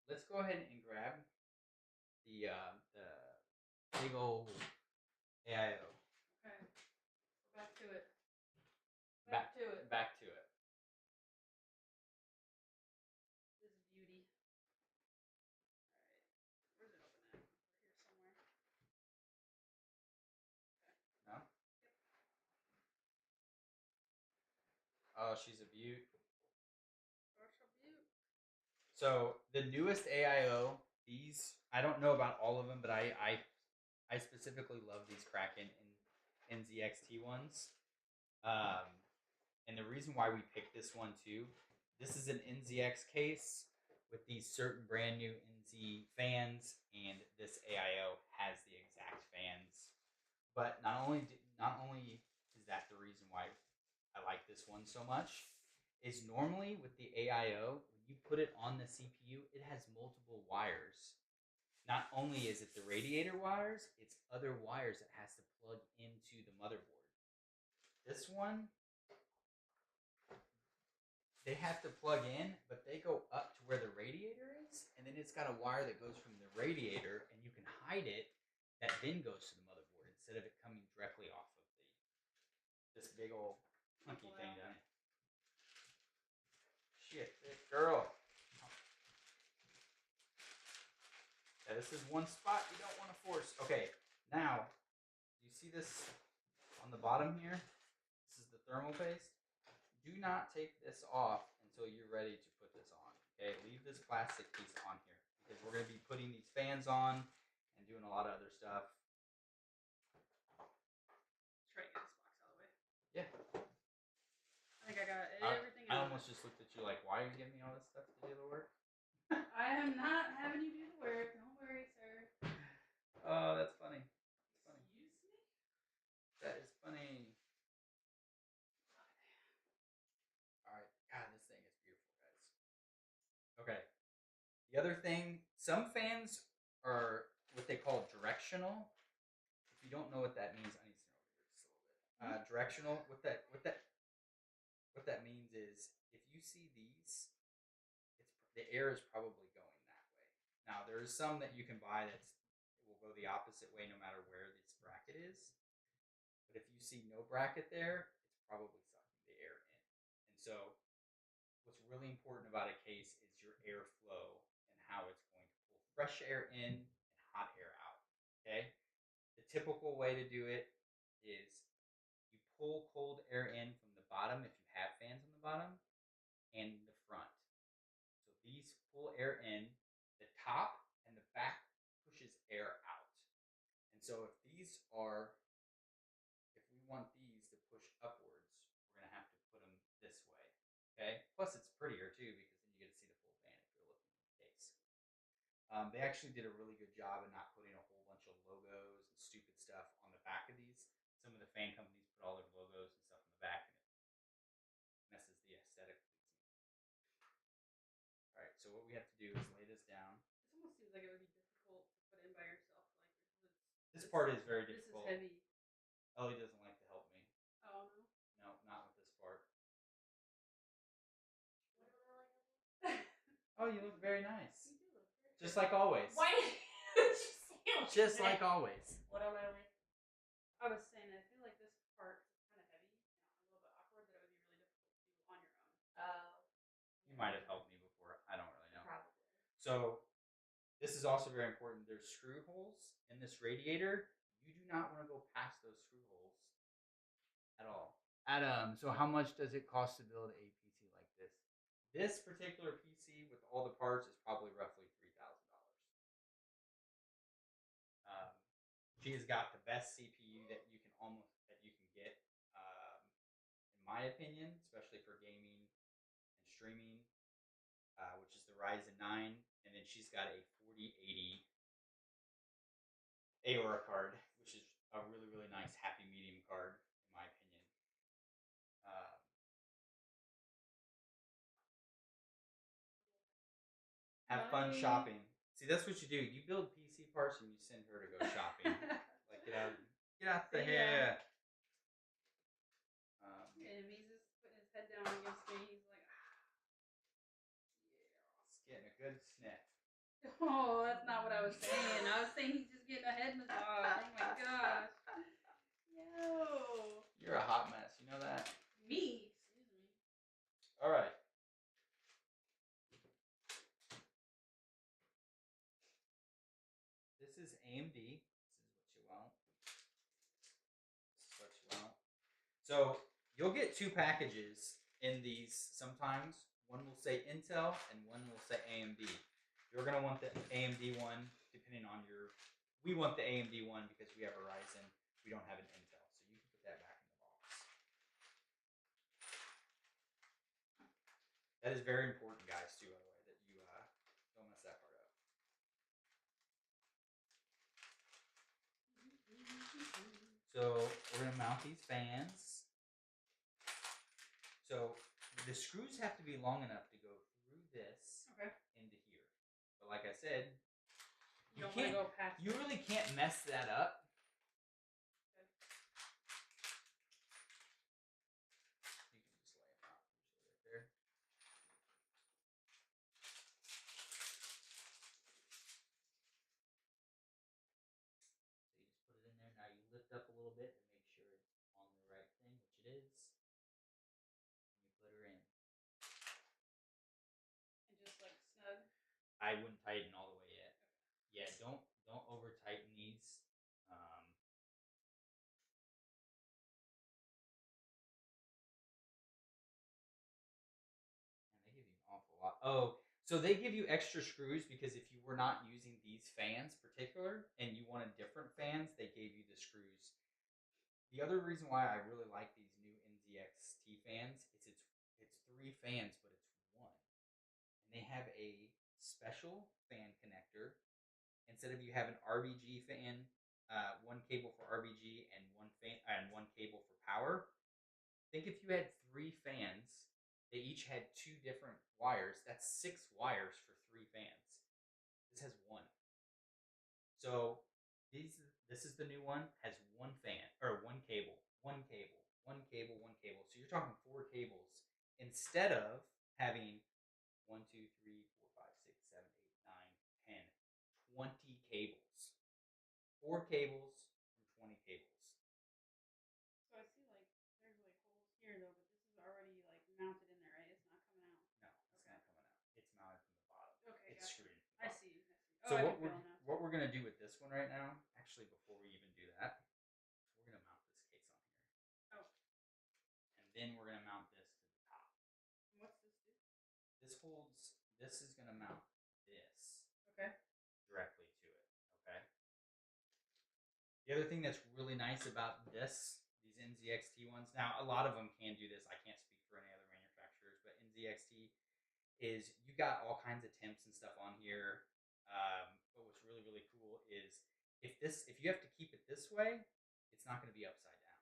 Let's go ahead and grab the big old AIO. Okay. We're back to it. Back to it. Back to it. This beauty. Alright. Where's it open at? Here somewhere. Okay. No? Yep. Oh, she's a beaut. Social beaut. So the newest AIO, these I don't know about all of them, but I specifically love these Kraken and NZXT ones. And the reason why we picked this one too, this is an NZX case with these certain brand new NZ fans, and this AIO has the exact fans. But not only is that the reason why I like this one so much, is normally with the AIO, when you put it on the CPU, it has multiple wires. Not only is it the radiator wires, it's other wires that has to plug into the motherboard. This one, they have to plug in, but they go up to where the radiator is, and then it's got a wire that goes from the radiator, and you can hide it, that then goes to the motherboard instead of it coming directly off of this big old hunky thing down here. Shit, big girl. Yeah, this is one spot you don't want to force. Okay, now, you see this on the bottom here? This is the thermal paste. Do not take this off until you're ready to put this on. Okay, leave this plastic piece on here because we're going to be putting these fans on and doing a lot of other stuff. Try to get this box out of the way. Yeah. I think I got everything I out. almost just looked at you like, why are you giving me all this stuff to do the work? I am not having you do the work. Don't worry, sir. Oh, that's funny. That's funny. Excuse me? That is funny. All right. God, this thing is beautiful, guys. Okay. The other thing, some fans are what they call directional. If you don't know what that means, I need to know over here just a little bit. Directional. What that means is if you see these, the air is probably going that way. Now there is some that you can buy it will go the opposite way no matter where this bracket is. But if you see no bracket there, it's probably sucking the air in. And so what's really important about a case is your airflow and how it's going to pull fresh air in and hot air out. Okay? The typical way to do it is you pull cold air in from the bottom if you have fans on the bottom and the front. So these pull air in, the top and the back pushes air out. And so if we want these to push upwards, we're going to have to put them this way. Okay? Plus it's prettier too because then you get to see the full fan if you're looking at the case. They actually did a really good job of not putting a whole bunch of logos and stupid stuff on the back of these. Some of the fan companies put all their logos and stuff on the back, and it messes the aesthetic of these. All right, so what we have to do is lay this down. This almost seems like it would be difficult to put in by yourself. This part is very difficult. This is heavy. Ellie doesn't like to help me. Oh, no? No, not with this part. Oh, you look very nice. You do look very Just like always. Why did you say like Just that? like always. What am I like? I was saying I feel like this part is kind of heavy and a little bit awkward that it would be really difficult to do on your own. You might have helped me before. I don't really know. Probably. So this is also very important. There's screw holes in this radiator. You do not want to go past those screw holes at all. Adam, so how much does it cost to build a PC like this? This particular PC with all the parts is probably roughly $3,000. She has got the best CPU that you can get, in my opinion, especially for gaming and streaming, which is the Ryzen 9, and then she's got a 4080 Aorra card, which is a really, really nice happy medium card, in my opinion. Have fun shopping. See, that's what you do. You build PC parts and you send her to go shopping. Like, get out the hair. And he's just putting his head down against me. He's like, Yeah, it's getting a good sniff. oh, that's not what I was saying. I was saying he's just getting a head massage. Oh my gosh. Yo. You're a hot mess. You know that? Me. Excuse me. All right. This is AMD. This is what you want. This is what you want. So you'll get two packages in these sometimes. One will say Intel and one will say AMD. You're going to want the AMD one depending on your... We want the AMD one because we have a Ryzen. We don't have an Intel. So you can put that back in the box. That is very important, guys, too, by the way, that you we're gonna mount these fans. So the screws have to be long enough to go through this Okay. into here. But like I said, You don't want to can't. go past. You really can't mess that up. Okay. You can just lay them out usually right there. So you just put it in there. Now you lift up a little bit to make sure it's on the right thing, which it is. And you put her in. And just like snug. I wouldn't tighten all the way yet. Yeah, don't over tighten these. And they give you an awful lot. Oh, so they give you extra screws because if you were not using these fans particular and you wanted different fans, they gave you the screws. The other reason why I really like these new NZXT fans is it's 3 fans, but it's one. And they have a special fan connector. Instead of you have an RBG fan, one cable for RBG and one cable for power. Think if you had 3 fans, they each had 2 different wires. That's 6 wires for 3 fans. This has 1. So this is the new one. Has 1 fan or 1 cable, 1 cable, 1 cable, 1 cable. So you're talking 4 cables instead of having 1, 2, 3, 4, 5, 6, 7, 8, 9, 10, 20 cables. 4 cables from 20 cables. So I see like there's like holes here though, but this is already like mounted in there, right? It's not coming out. No, it's not coming out. It's mounted from the bottom. Okay, It's gotcha. screwed in from the I bottom. see. So I what can we're feel now. what we're gonna do with this one right now, actually before we even do that, we're gonna mount this case on here. Oh. And then we're gonna mount this to the top. And what's this do? This is gonna mount this Okay. directly to it. Okay. The other thing that's really nice about these NZXT ones, now a lot of them can do this. I can't speak for any other manufacturers, but NZXT is you got all kinds of temps and stuff on here. But what's really really cool is if you have to keep it this way, it's not going to be upside down.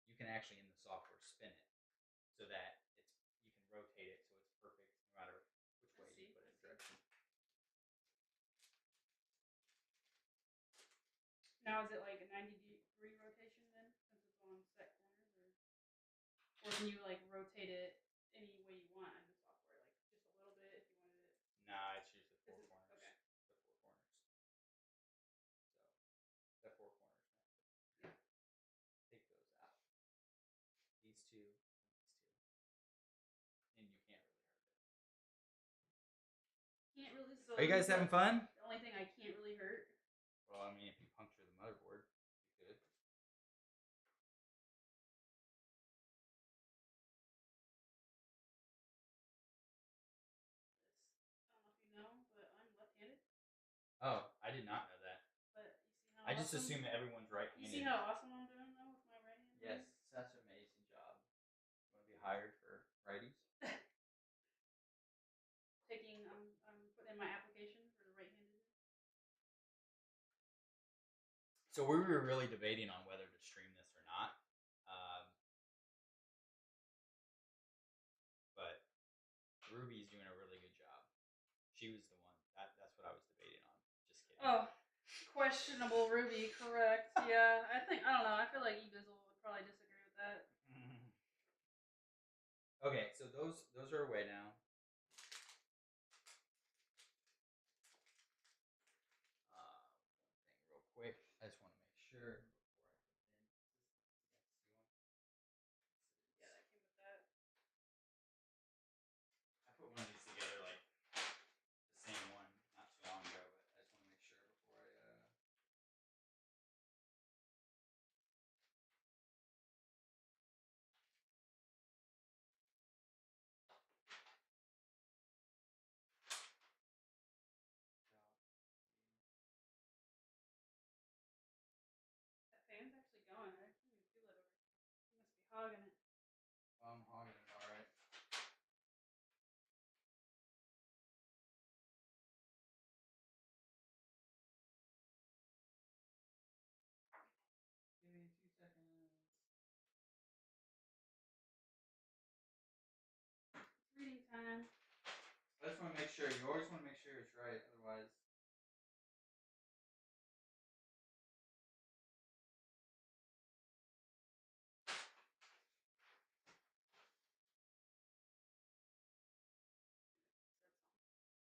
You can actually in the software spin it so that you can rotate it so it's perfect no matter which way you put it in direction. Now is it like a 90-degree rotation then, since it's on set corners, or can you like rotate it any way you want in the software, like just a little bit if you wanted it? Nah, it's usually 4 Is it- corners. okay. The 4 corners. So the 4 corners. Yeah. Take those out. These 2, and you can't really hurt it. Can't really. So Are you guys having fun? The only thing I can't really hurt. Well, I mean, if you puncture the motherboard, you could. I don't know if you know, but I'm left-handed. Oh, I did not know that. But you see how I just awesome, assume that everyone's right-handed. You see how awesome I'm doing though with my right hand? Yes, such an amazing job. You want to be hired for righties? I'm putting in my application for the right-handed. So we were really debating on whether to stream this or not. But Ruby's doing a really good job. She was the one. That's what I was debating on. Just kidding. Oh, questionable Ruby, correct. Yeah, I don't know. I feel like eBizzle would probably disagree with that. Okay, so those are away now. One thing real quick. I just want to make sure before I put it in. Yeah, that came with that. I put one of these together like the same one not too long ago, but I just want to make sure before I. time. I just want to make sure. You always want to make sure it's right. Otherwise,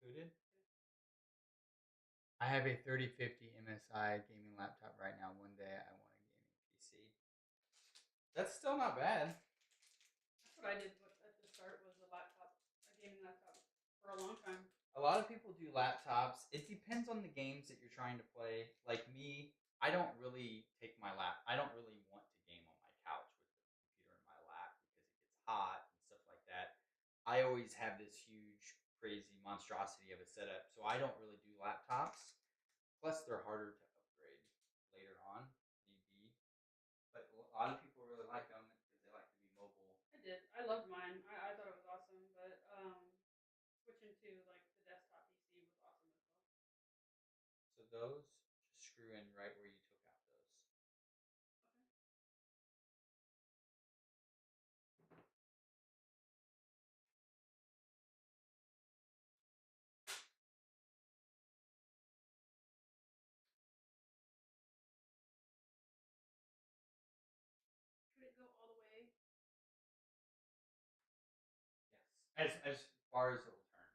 who did? I have a 3050 MSI gaming laptop right now. One day I want a gaming PC. That's still not bad. That's what I did at the start was a gaming laptop for a long time. A lot of people do laptops. It depends on the games that you're trying to play. Like me, I don't really I don't really want to game on my couch with the computer in my lap because it gets hot and stuff like that. I always have this huge, crazy monstrosity of a setup, so I don't really do laptops. Plus, they're harder to upgrade later on, need be. But a lot of people really like them because they like to be mobile. I did. I loved mine. I thought it was awesome, but switching to like the desktop PC was awesome as well. So those just screw in right where you took out those. Could it go all the way? Yes, as far as it will turn.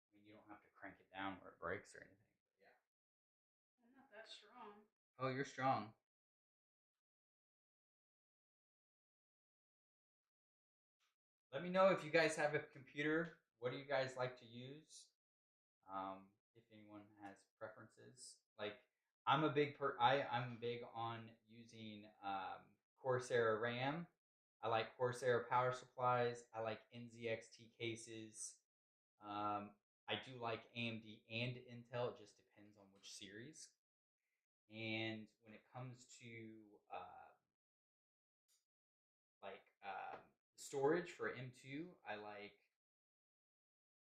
I mean, you don't have to crank it down where it breaks or anything. But yeah. I'm not that strong. Oh, you're strong. Let me know if you guys have a computer. What do you guys like to use? If anyone has preferences, like I'm big on using Corsair RAM. I like Corsair power supplies. I like NZXT cases. I do like AMD and Intel. It just depends on which series. And when it comes to like storage for M2, I like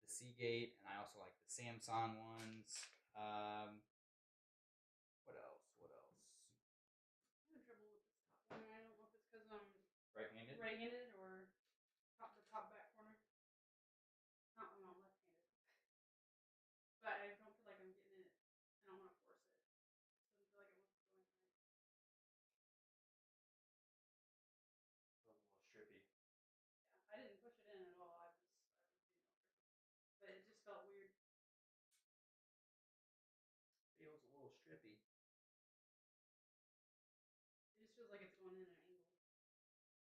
the Seagate, and I also like the Samsung ones. What else? What else? I'm having trouble with this top one. I don't know if it's because I'm Right-handed. right-handed or the top back corner. Not when I'm left-handed. But I don't feel like I'm getting it, and I want to force it. Doesn't feel like it wants to go in right. A little strippy. Yeah, I didn't push it in at all. I was doing no tripping, but it just felt weird. Feels a little strippy. It just feels like it's going in at an angle.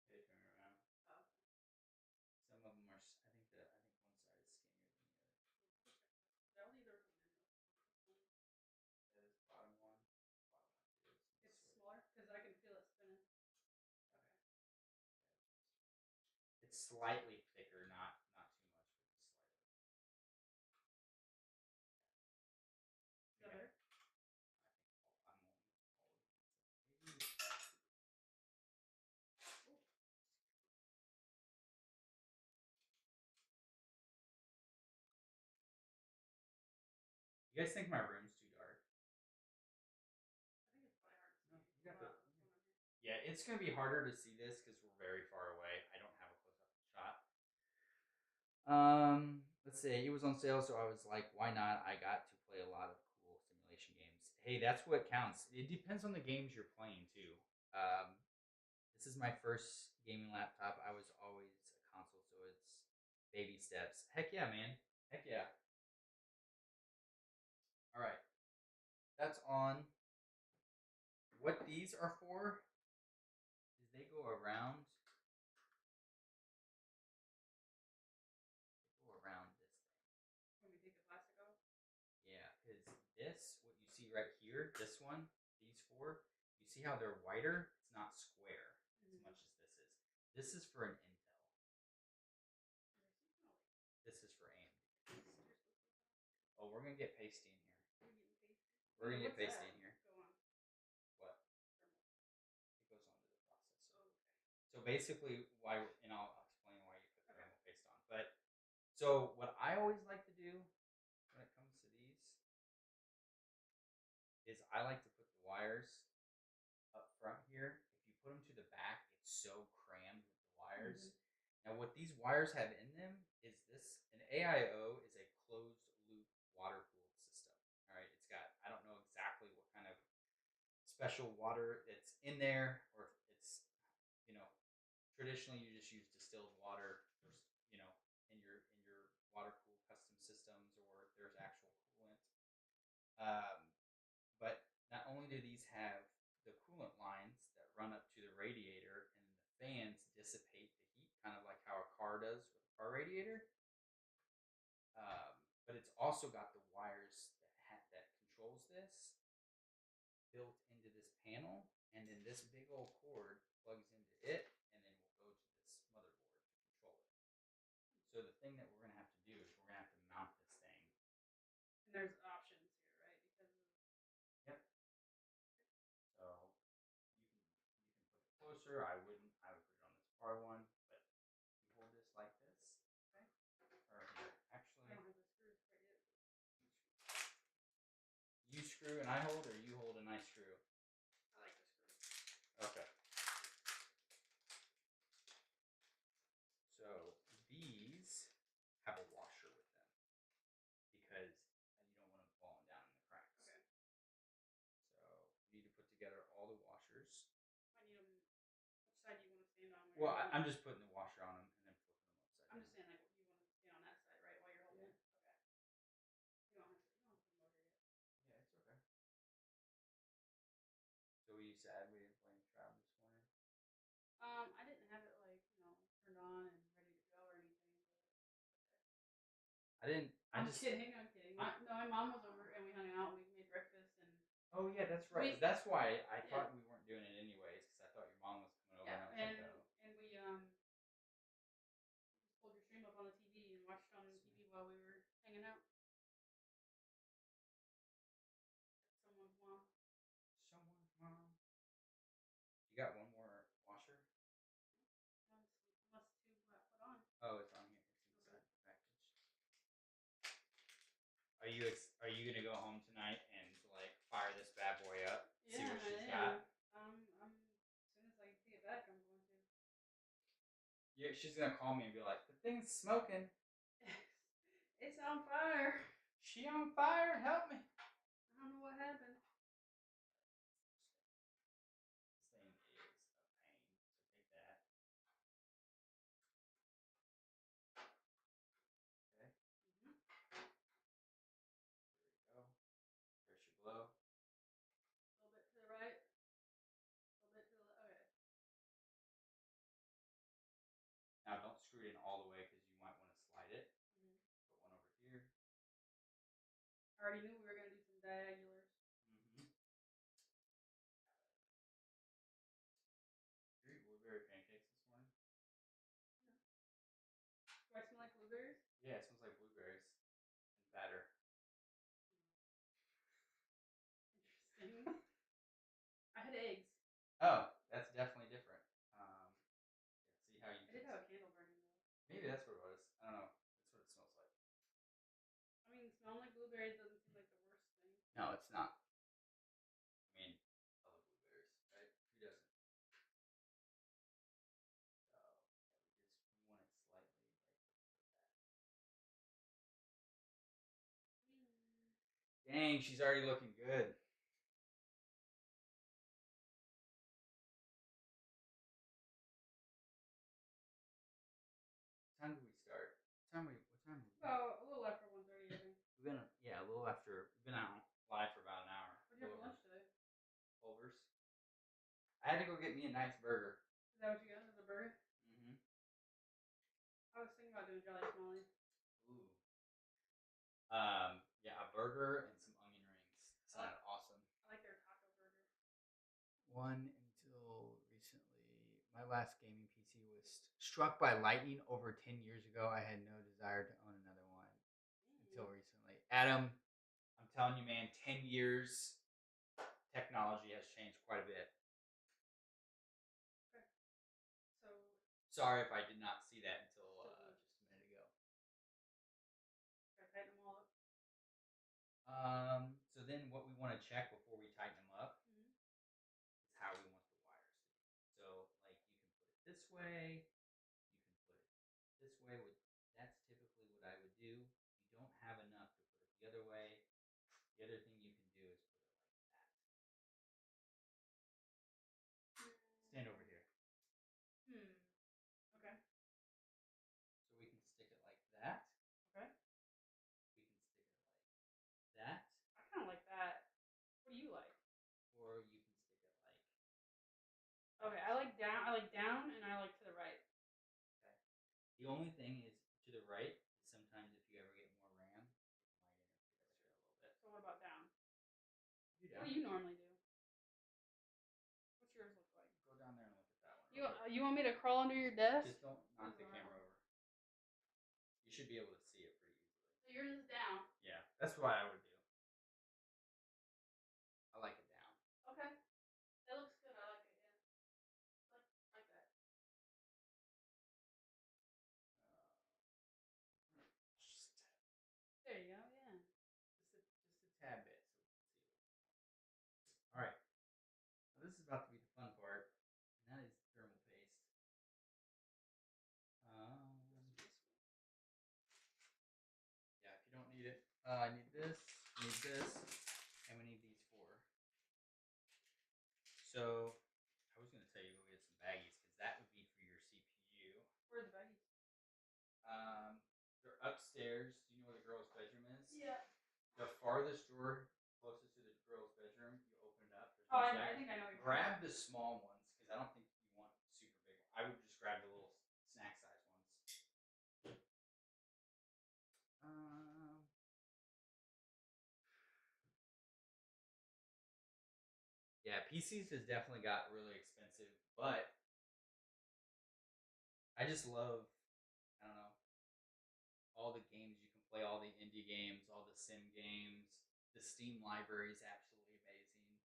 Okay, turn it around. Oh, okay. Some of them are. I think one side is skinnier than the other. They'll either come in. That is bottom one. Bottom one is. It's smaller because I can feel it spinning. Okay. It's slightly thicker, not too much, but just slightly. Is that better? You guys think my room's too dark? I think it's probably hard to see. No, you got the. When I'm here. Yeah, it's gonna be harder to see this because we're very far away. I don't have a close-up shot. Let's see. It was on sale, so I was like, "Why not?" I got to play a lot of cool simulation games. Hey, that's what counts. It depends on the games you're playing too. This is my first gaming laptop. I was always a console, so it's baby steps. Heck yeah, man. Heck yeah. All right. That's on. What these are for is they go around. They go around this thing. When we take the plastic off? Yeah, because this, what you see right here, this one, these four, you see how they're wider? It's not square as much as this is. This is for an Intel. This is for AMD. Oh, we're gonna get pasty in here. We're gonna get pasty in here. Go on. What? It goes onto the processor. Oh, okay. So basically, and I'll explain why you put thermal paste on. But so what I always like to do when it comes to these is I like to put the wires up front here. If you put them to the back, it's so crammed with the wires. Now, what these wires have in them is this: an AIO is a closed loop water cooled system. All right, it's got, I don't know exactly what kind of special water that's in there, or if it's, you know, traditionally you just use distilled water, or, you know, in your water cooled custom systems, or there's actual coolant. Um, but not only do these have the coolant lines that run up to the radiator, and the fans dissipate the heat, kind of like how a car does with a car radiator, um, but it's also got the wires that controls this built into this panel, and then this big old cord plugs into it, and then will go to this motherboard to control it. So the thing that we're gonna have to do is we're gonna have to mount this thing. And there's options here, right? Because Yep. So you can put it closer. I would put it on this far one, but you hold this like this. Okay. Or here, actually, I don't have the screws quite yet. you screw and I hold, or you hold and I screw. I like the screw. Okay. So these have a washer with them because you don't want them falling down in the cracks. Okay. So you need to put together all the washers. I need them. Which side do you want to stand on? Well, I'm just putting the washer on them and then flipping them upside I'm down. just saying, like, you want to stand on that side, right, while you're holding it. Okay. You don't have to. You don't have to put them over yet. Yeah, it's okay. So were you sad we didn't play Shroud this morning? I didn't have it like turned on and ready to go or anything. I didn't. I'm kidding. I'm kidding. My mom was over and we hung out. We made breakfast and. Oh yeah, that's right. That's why I thought we weren't doing it anyways, because I thought your mom was coming over. Yeah, and I was like, oh. and we just pulled your stream up on the TV and watched on the TV while we were hanging out. Someone's mom. Someone's mom. You got one more washer? Unless two got put on. Oh, it's on here. It's inside the package. Are you gonna go home tonight and like fire this bad boy up? Yeah, see what she's yeah. got. As soon as I take it back, I'm going to. Yeah, she's gonna call me and be like, "The thing's smoking. It's on fire. She on fire? Help me!" I don't know what happened. This thing is a pain. So take that. Okay. Mm-hmm. There we go. There's your glow. A little bit to the right. A little bit to the left. Okay. Now don't screw it in all the way because you might want to slide it. Mm-hmm. Put one over here. I already knew we were going to do some diagulars. Mm-hmm. Did you eat blueberry pancakes this morning? No. Do I smell like blueberries? Yeah, it smells like blueberries and batter. Interesting. I had eggs. Oh, that's definitely different. See how you. I did have a candle burning though. Maybe that's what it was. I don't know. That's what it smells like. I mean, smelling like blueberries doesn't seem like the worst thing. No, it's not. I mean, I love blueberries, right? Who doesn't? So yeah, we want it slightly like that. Dang, she's already looking good. What time do we start? What time? About a little after 1:30, I think. We've been a little after. We've been out live for about an hour. What did you have for lunch today? Culver's. I had to go get me a nice burger. Is that what you got? Is a burger? Mm-hmm. I was thinking about doing Jolly Smallies. Ooh. Yeah, a burger and some onion rings. Sounded awesome. I like their taco burger. One until recently. My last gaming PC was struck by lightning over 10 years ago. I had no desire to own another one until recently. Adam, I'm telling you, man, 10 years, technology has changed quite a bit. Okay. So. Sorry if I did not see that until just a minute ago. Gotta tighten them all up. So then what we want to check before we tighten them up is how we want the wires to be. So like you can put it this way, you can put it Okay, I like down, and I like to the right. Okay. The only thing is to the right. Sometimes if you ever get more RAM, it might interfere a little bit. So what about down? You What down? do you normally do? What's yours look like? Go down there and look at that one. You want me to crawl under your desk? Just don't knock the camera over. You should be able to see it pretty easily. So yours is down. Yeah, that's what I would do. I like it down. Okay. That looks good. I like it, yeah. Like that. There you go, yeah. Just a tad bit. So we can see. All right. Now this is about to be the fun part, and that is thermal paste. Yeah, if you don't need it, I need this, and we need these four. So I was gonna tell you go get some baggies because that would be for your CPU. Where are the baggies? They're upstairs. Do you know where the girl's bedroom is? Yeah. The farthest drawer closest to the girl's bedroom, you open it up. Oh, I think I know. Grab the small ones because I don't think you want super big ones. I would just grab the little snack size ones. Yeah, PCs has definitely got really expensive, but I just love, I don't know, all the games you can play, all the indie games, all the sim games. The Steam library is absolutely amazing.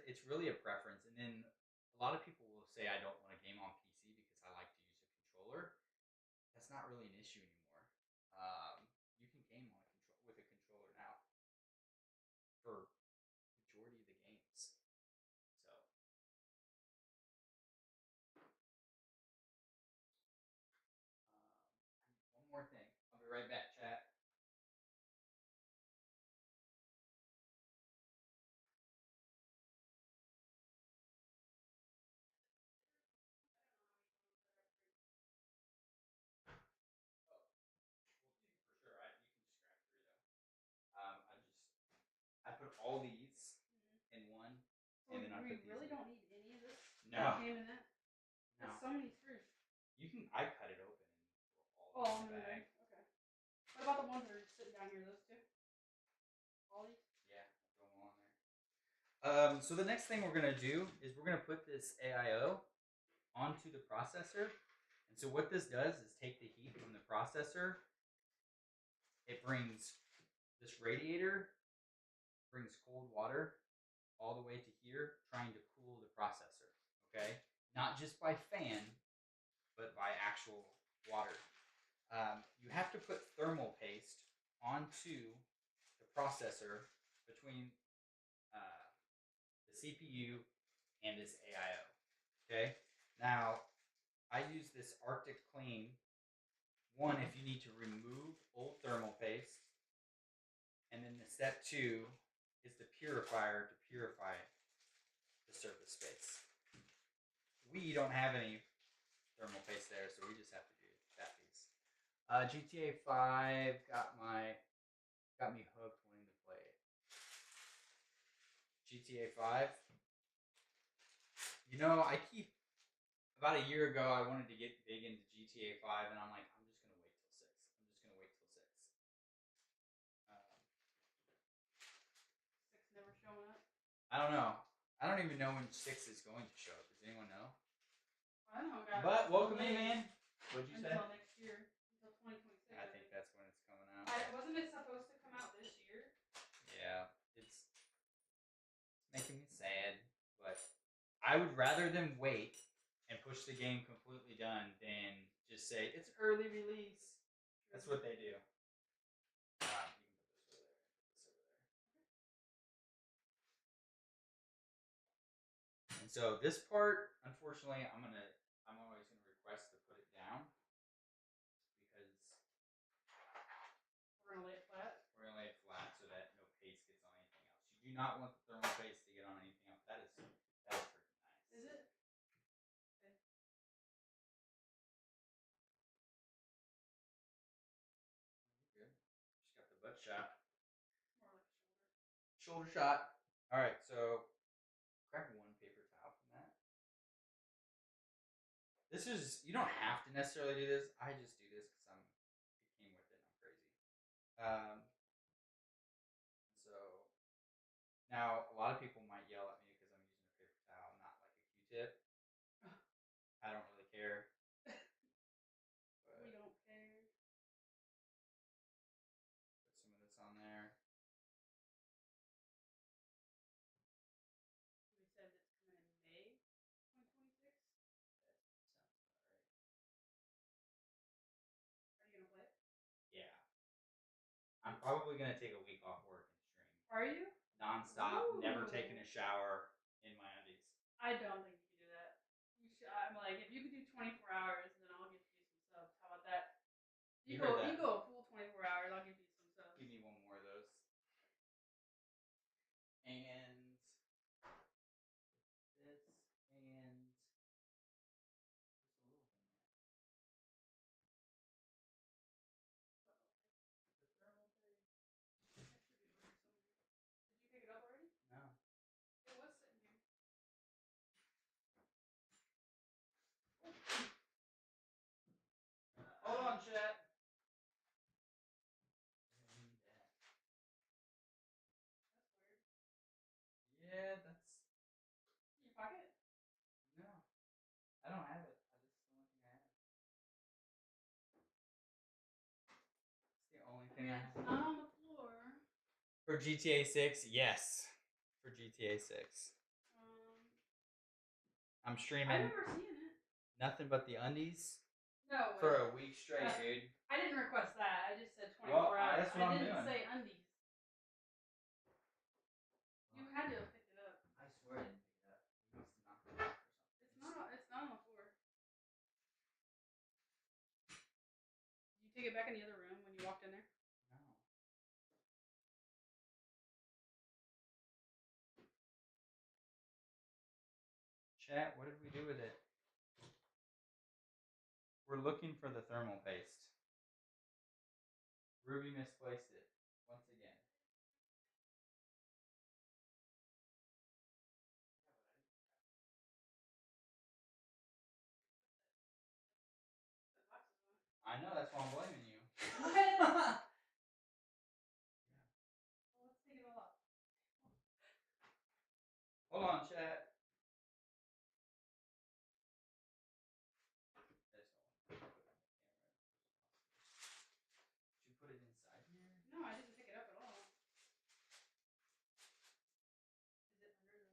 It's really a preference, and then a lot of people will say I don't want to game on PC because I like to use a controller. That's not really an issue anymore. You can game on with a controller now for majority of the games. So one more thing. I'll be right back, chat. I put all these in one, So and then I put these. Really in. don't need any of this. No. Came in that. No. That's so many screws. You can. I cut it open and throw all in the bag. Okay. What about the ones that are just sitting down here? Those two. All these. Yeah, throw them all in there. So the next thing we're gonna do is we're gonna put this AIO onto the processor. And so what this does is take the heat from the processor. It brings this radiator, brings cold water all the way to here, trying to cool the processor. Okay, not just by fan, but by actual water. You have to put thermal paste onto the processor between the CPU and this AIO. Okay, now I use this Arctic Clean. One, if you need to remove old thermal paste, and then the step two is the purifier to purify the surface space. We don't have any thermal paste there, so we just have to do that piece. GTA 5 got me hooked wanting to play it. GTA 5. You know, about a year ago I wanted to get big into GTA 5, and I'm like, I'm just gonna wait till 6. Six never showing up. I don't know. I don't even know when 6 is going to show up. Does anyone know? I don't know. But welcome in, man. What'd you say? Until next year, until 2026. I think that's when it's coming out. Wasn't it supposed to come out this year? Yeah, it's making me sad, but I would rather them wait and push the game completely done than just say it's early release. That's what they do. You can put this over there. And so this part, unfortunately, I'm always gonna request to put it down because we're gonna lay it flat. We're gonna lay it flat so that no paste gets on anything else. You do not want the thermal paste to get on anything else. That is freaking nice. Is it? Okay. Good. Just got the butt shot. More like a shoulder. Shoulder shot. All right, so grab one paper towel from that. This is, you don't have to necessarily do this. I just do this because it came with it and I'm crazy. So now a lot of people might yell at me because I'm using a paper towel, not like a Q-tip. I don't really care. We don't care. Put some of this on there. We said it's coming in May 2026. That sounds about right. Are you gonna play? Yeah. I'm probably gonna take a week off work and stream. Are you? Non-stop, never Ooh. taking a shower in my undies. I don't think you can do that. You should. I'm like, if you could do 24 hours, then I'll get you some subs. How about that? You heard that. You go a full 24 hours. I'll give you some subs. Give me one more of those. And this and where's the little thing at? The thermal thing. That should be over here somewhere. Did you pick it up already? No. It was sitting here. Hold on, chat. I need that. That's weird. Yeah, that's In your pocket? no. I don't have it. This is the only thing I have. It's the only thing I It's have. not on the floor. For GTA 6, yes. For GTA 6. I'm streaming. I remember seeing it. Nothing but the undies No. for a week straight, dude. I didn't request that. I just said 24 Well, hours. that's what I I'm didn't doing. say undies. You had to have picked it up. I swear I didn't pick it up. We must have knocked it off or something. It's not on the floor. Did you take it back in the other room when you walked in there? No. Chat, what did we do with it? We're looking for the thermal paste. Ruby misplaced it once again. The box is on it. I know, that's why I'm blaming you. What? Well, let's take it all off. Hold on, chat. Did you put it inside here? No, I didn't pick it up at all. Is it under the?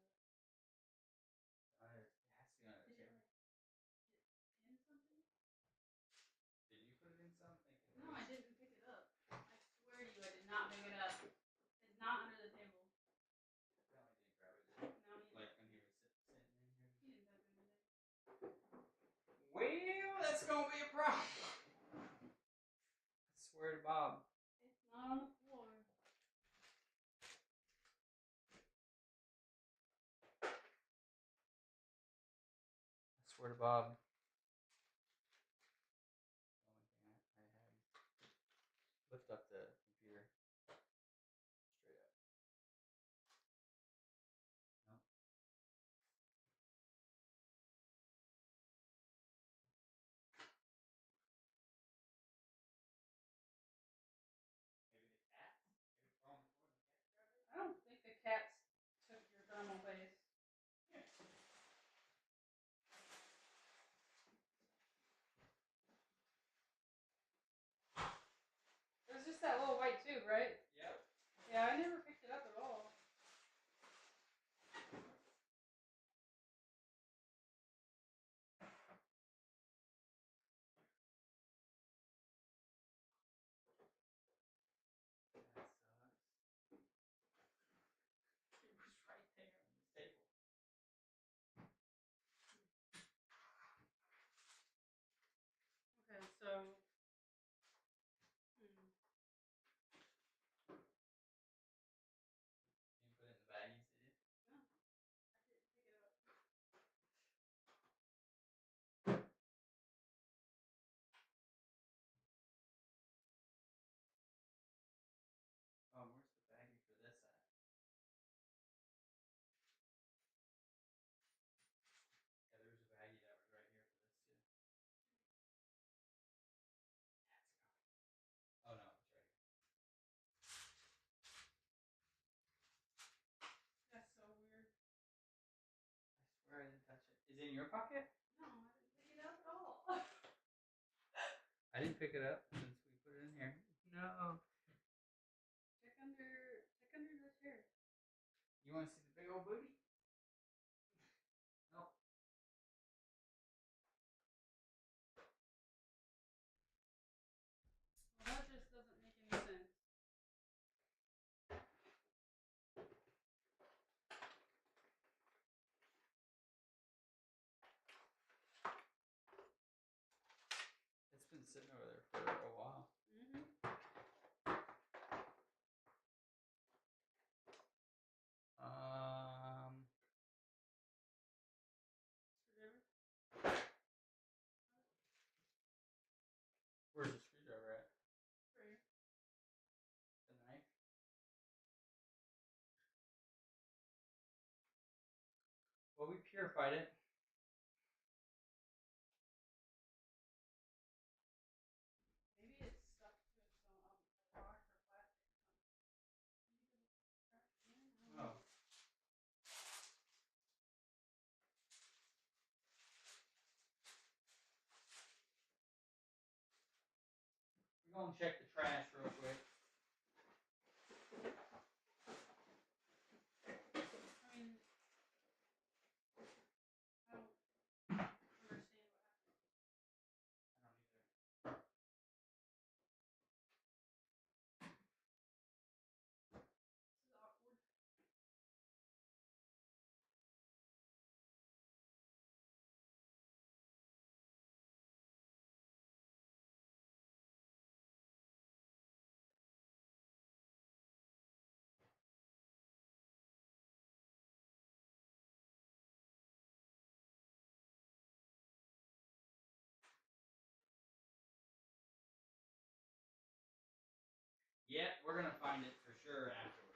It has to be under the Did it table. like in something? Did you put it in something? No, I didn't pick it up. I swear to you, I did not pick it up. It's not under the table. Apparently didn't grab it, did No, he? Like when he was sitting in here. He didn't have anything. Well, that's gonna be a problem. I swear to Bob. It's not on the floor. I swear to Bob. The only thing I had. Lift up the computer. Straight up. No. Maybe the cat? Maybe it's on the floor and the cat grabbed it? I don't think the cats took your thermal paste. It was just that little white tube, right? Yep. Yeah, I never picked it up at all. That sucks. It was right there on this table. Okay, so. it in your pocket? No, I didn't pick it up at all. I didn't pick it up since we put it in here. No. Check under the chair. You want to see the big old booty? Nope. Well, that just doesn't make any sense. It's been sitting over there for a while. Screwdriver. Where's the screwdriver at? Right here. The knife? Well, we purified it. Maybe it's stuck to some rock or plastic or something. Oh. We're going to check the trash real quick. I mean, I don't understand what happened. I don't either. This is awkward. Yep, we're going to find it for sure afterwards.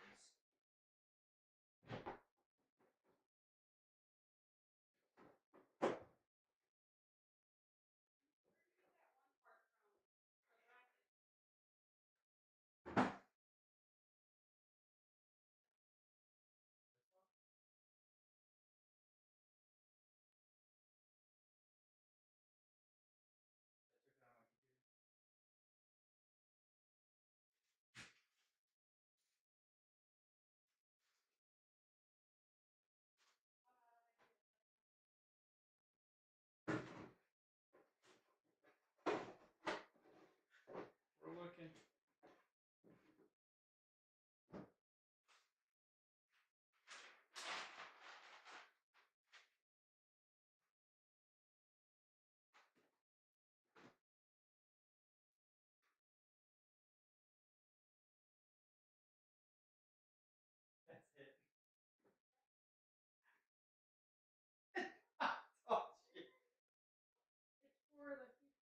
We're looking. That's it. Oh, shit. It's for the PC.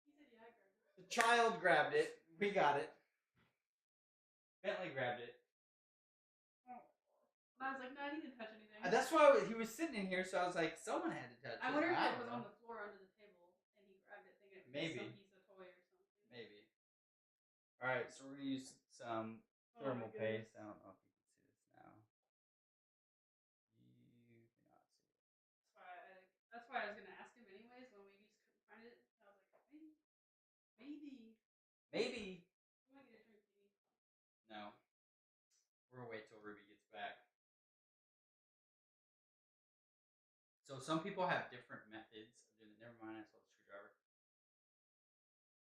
He said, yeah, I grabbed it. The child grabbed it. We got it. Bentley grabbed it. Oh. And I was like, no, he didn't touch anything. That's why he was sitting in here, so I was like, someone had to touch it. I wonder if I it don't was on know. the floor under the table and he grabbed it thinking it was Maybe. some piece of toy or something. Maybe. Alright, so we're going to use some thermal paste. I don't know if you can see this now. You cannot see it. That's why I was gonna ask him anyways when we just couldn't find it. I was like, maybe. Maybe. I might get a drink, Katie. No. We're going to wait till Ruby gets back. So some people have different methods of doing it. Never mind, I saw the screwdriver.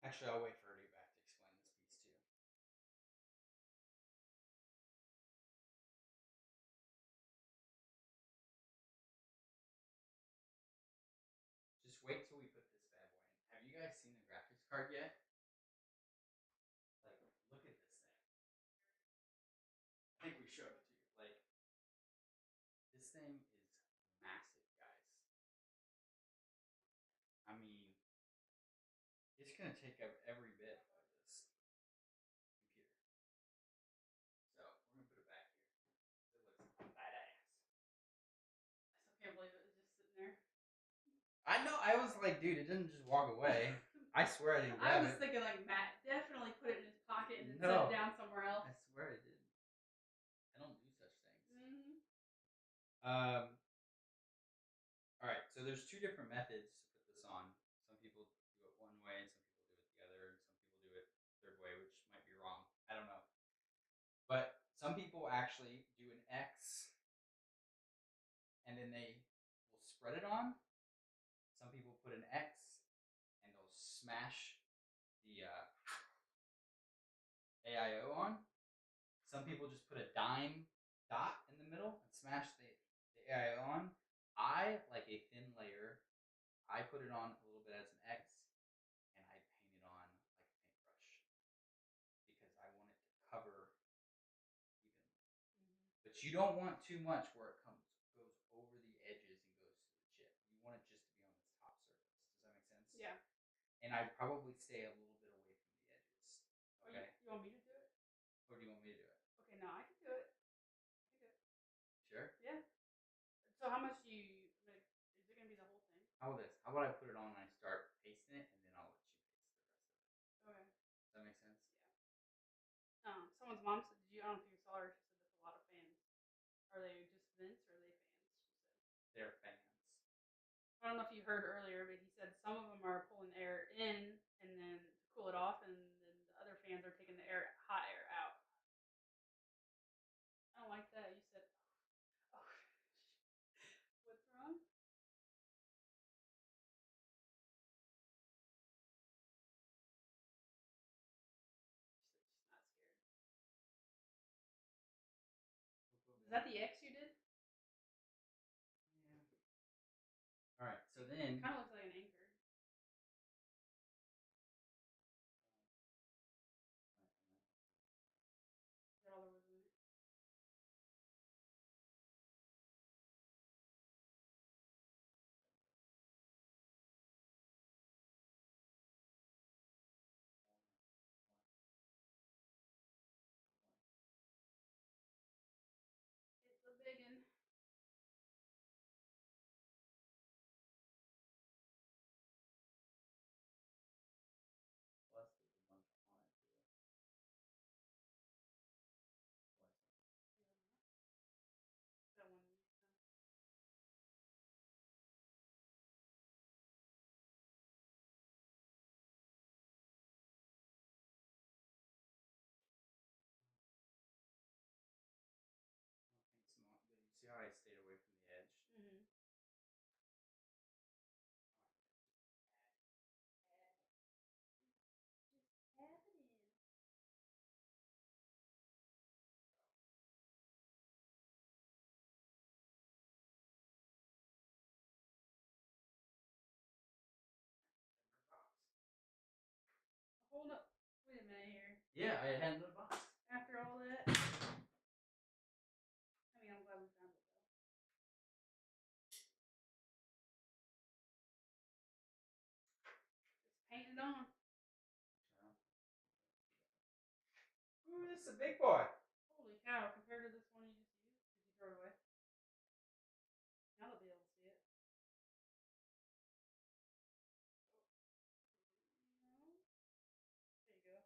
Actually, I'll wait for her to get back to explain this piece too. Just wait till we put this bad boy in. Have you guys seen the graphics card yet? Like, look at this thing. I think we showed it to you. Like, this thing is massive, guys. I mean, it's going to take up every bit of this computer. So, we're going to put it back here. It looks badass. I still can't believe it was just sitting there. I know, I was like, dude, it didn't just walk away. I swear I didn't I grab was it. thinking like Matt definitely put it in his pocket and then No. set it down somewhere else. I swear I did. I don't do such things. Mm-hmm. Alright, So there's two different methods to put this on. Some people do it one way, and some people do it the other, and some people do it third way, which might be wrong. I don't know. But some people actually do an X, and then they will spread it on. Some people put an X, and they'll smash the AIO on. Some people just put a dime dot in the middle and smash the AIO on. I like a thin layer. I put it on a little bit as an X, and I paint it on like a paintbrush because I want it to cover evenly. But you don't want too much where it goes over the edges and goes to the chip. You want it just to be on this top surface. Does that make sense? Yeah. And I'd probably stay a little bit away from the edges. Okay. You want me to do it? Or do you want me to do it? Okay, no, I can do it. I can do it. Sure. Yeah. So how much do you like? Is it gonna be the whole thing? How about this? How about I put it on and I start pasting it, and then I'll let you paste the rest of it. Okay. Does that make sense? Yeah. Someone's mom said, "Did you? I don't know if you saw her. She said there's a lot of fans. Are they just vents or are they fans?" She said. They're fans. I don't know if you heard earlier, but he said some of them are pulling air in and then to cool it off, and then the other fans are taking the hot air out. I don't like that. You said, "Oh, what's wrong?" She said she's not scared. Is that the X you did? Yeah. All right. So then. Kind of looks like an anchor. Is that all there was in it? It's a big one. Plus, there's a bunch on it too. That one. But you see how I stayed away from the edge? Mm-hmm. Happening. Hold up. Wait a minute here. Yeah, I had another box. After all that. I mean, I'm glad we found it though. It's painted on. Ooh, this is a big boy. Holy cow, compared to this one you just used. Did you throw it away? Now they'll be able to see it. No. There you go.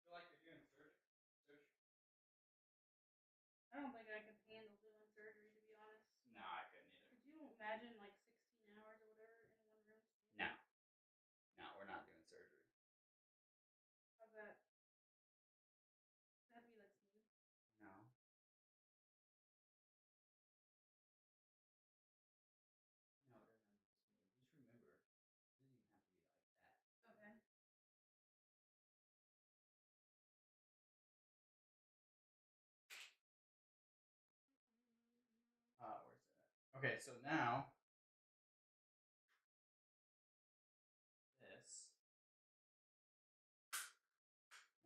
Feel like you're doing surgery? I don't think I could handle doing surgery, to be honest. No, I couldn't either. Could you imagine like 16 hours or whatever in one room? No. No, we're not doing surgery. How's that? Does that have to be like smooth? No. No, it doesn't have to be smooth. Just remember, it doesn't even have to be like that. Okay. Where's that? Okay, so now this.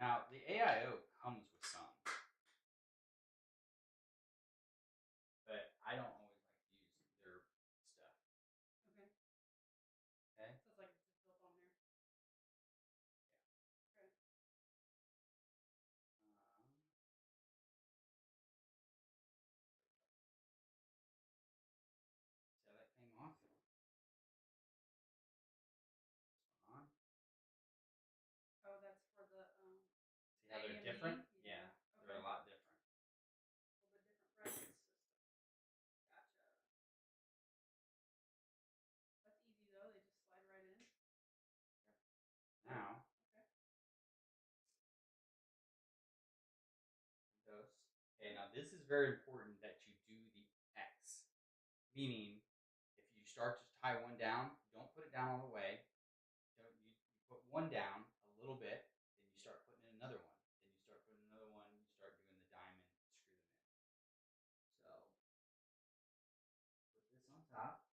Now the AIO comes with some, but I don't always like to use their stuff. Okay. Okay. So it's like it's just built on there. Yeah. Okay. this is very important that you do the X. Meaning, if you start to tie one down, don't put it down all the way. You put one down a little bit, then you start putting in another one. Then you start putting another one, you start doing the diamond, screw them in. So, put this on top.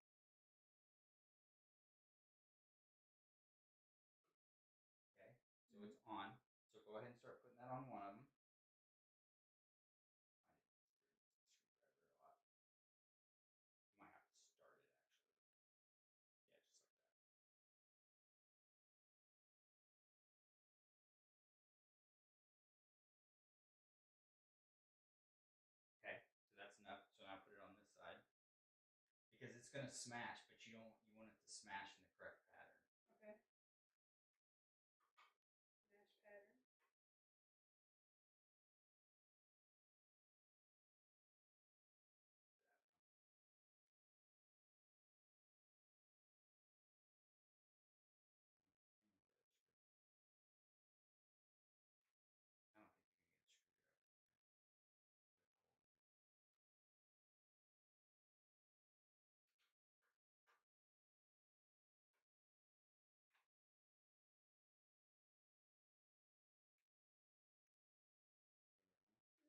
Okay, so it's on. So go ahead and start putting that on one of them. You might have to start it actually. Yeah, just like that. Okay, so that's enough. So now put it on this side because it's gonna smash, but you want it to smash in the correct pattern. Okay. Smash pattern. I don't think you can get a screwdriver. Awesome.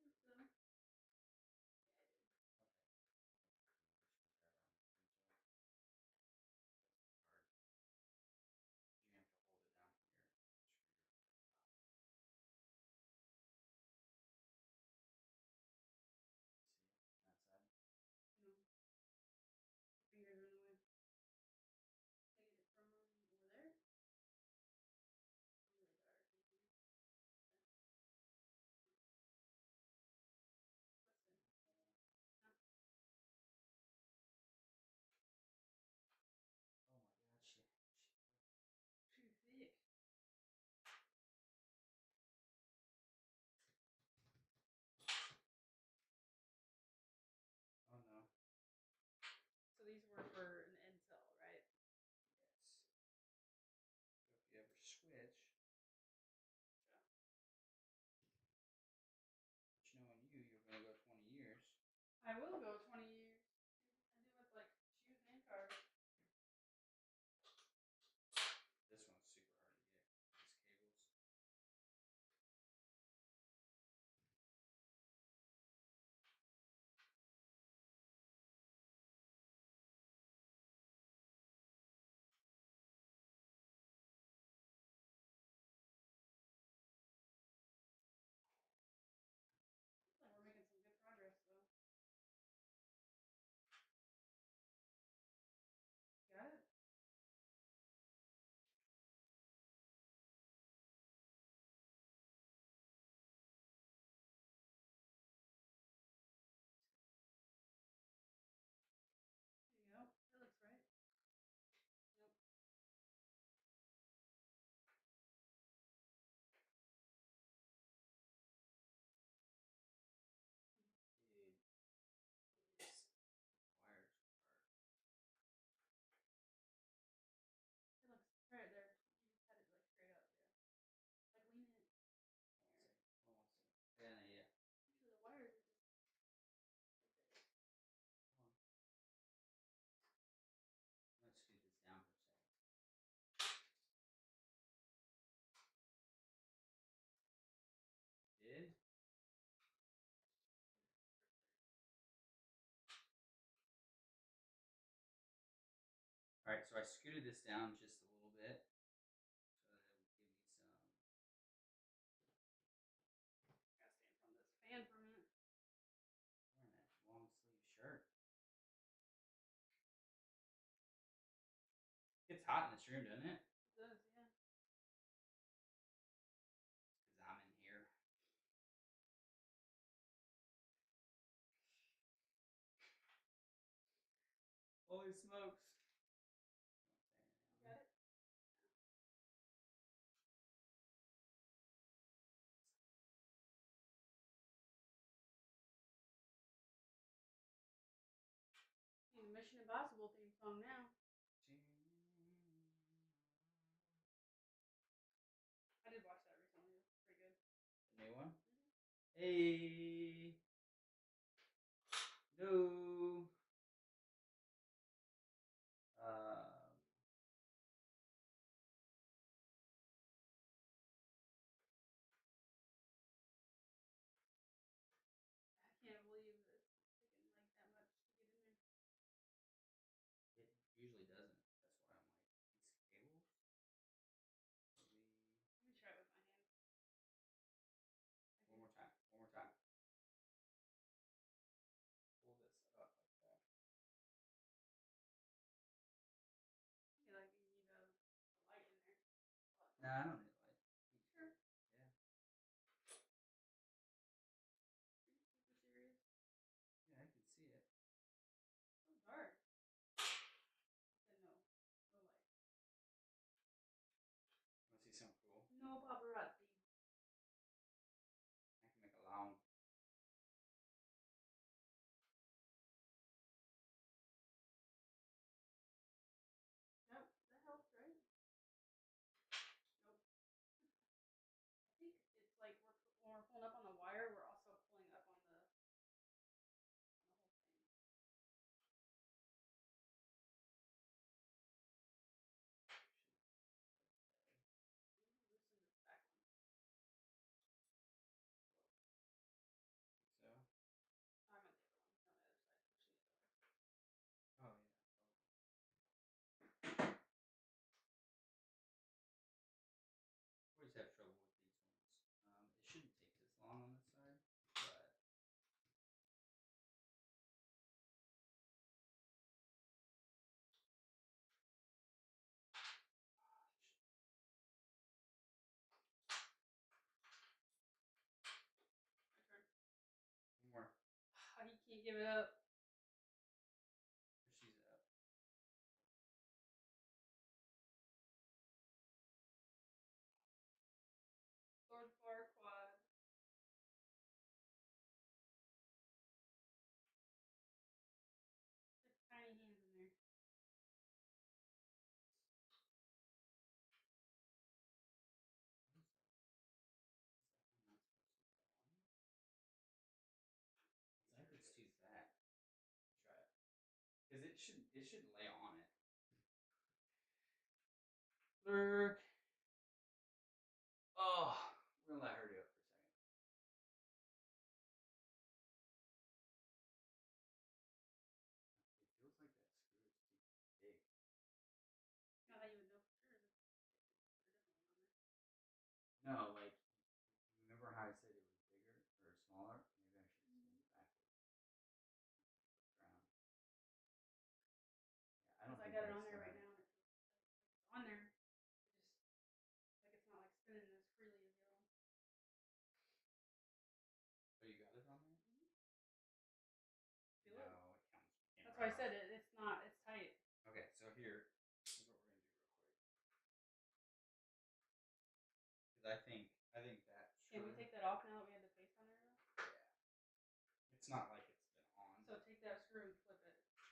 You have to hold it down here. See that side? No. Fingers are in the way. Taking it from over there. Really better. Thank you. What's this? Huh? Oh my god, shit. Too thick. Oh no. So these were for an end cell, right? Yes. So if you ever switch, which knowing you, you're gonna go 20 years. I will go 20 years. I do with like shoes and cars. This one's super hard to get. These cables. Looks like we're making some good progress though. Got it? There you go. That looks right. Nope. Dude. These wires are. It looks right there. You just had it like straight up, yeah. Like lean it. There. Yeah, yeah. Usually the wires are just like this. Come on. Let's scoot this down for a second. Did? Alright, so I scooted this down just a little bit so that it would give me some. Gotta stand from this fan for a minute. Wearing that long sleeve shirt. It's hot in this room, doesn't it? It does, yeah. Because I'm in here. Holy smokes. Got it? Hey, Mission Impossible theme song now. I did watch that recently. It's pretty good. The new one? Mm-hmm. Hey. Hello. I can't believe that it's taking like that much to get in there. It usually doesn't. That's why I'm like, these cables. Maybe Let me try it with my hand. one more time. One more time. Pull this up like that. Yeah, like you need a light in there. Nah, I don't need a light. Sure. Yeah. Are you super serious? Yeah, I can see it. So dark. Okay, no. No light. Want to see something cool? No paparazzi. I can make a long. Yep, that helps, right? Nope. I think it's like when we're pulling up on the wire, we're also pulling up on the whole thing. Loosen this back one. So. I'm on the other one, on the other side, pushing the other way. Oh yeah. Always have trouble with these ones. It shouldn't take this long on this side, but. My turn. One more. You can't give it up. She's up. Sword bar quad. There's tiny hands in there. I think it's too fat. Try it. Because it should lay on it. Lurk. Oh, we're gonna let her do it for a second. It feels like that screw is too big. You know how you would know for sure. Just put a different one on there. No, like, remember how I said it was bigger or smaller? Maybe I should spin it backwards. Around. Yeah, I don't Because I think got it on that's there gonna- right now, and it feels like it's on there. It just like it's not like spinning as freely as the other one. Oh, you got it on there? Feel No, it? it counts. That's why I said it. It's not. It's tight. Okay, so here, here's what we're gonna do real quick. Because I think that. Can we take that off now that we have the face on there though? Yeah. It's not like it's been on. So take that screw and flip it. Yeah.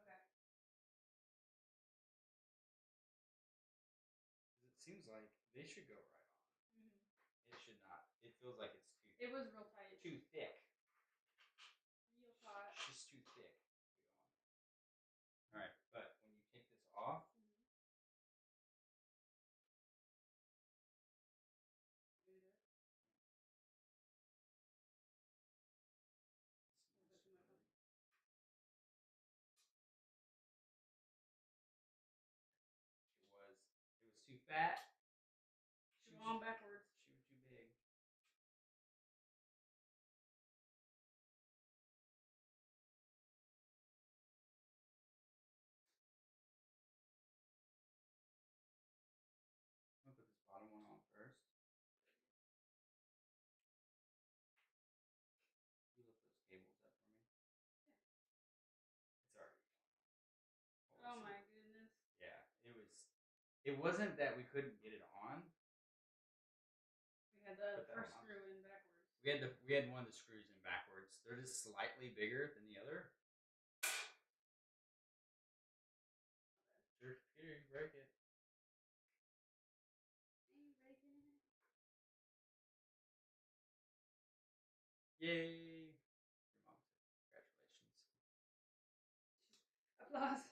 Okay. Because it seems like they should go right on. Mm-hmm. It should not. It feels like it's too. It was real tight. Too thick. Real hot. It's just too thick to go on there. All right, but when you take this off, Do this. A little bit too much. it was too fat. Too long backwards. She was too big. I'm gonna put this bottom one on first. You lift those cables up for me. Yeah. It's already going on. Oh my goodness. Yeah, it was. It wasn't that we couldn't get it on. We had the Put that first on. screw in backwards. We had one of the screws in backwards. They're just slightly bigger than the other. Your computer, you break it. Ain't breaking it. Yay! Your mom said, Applause.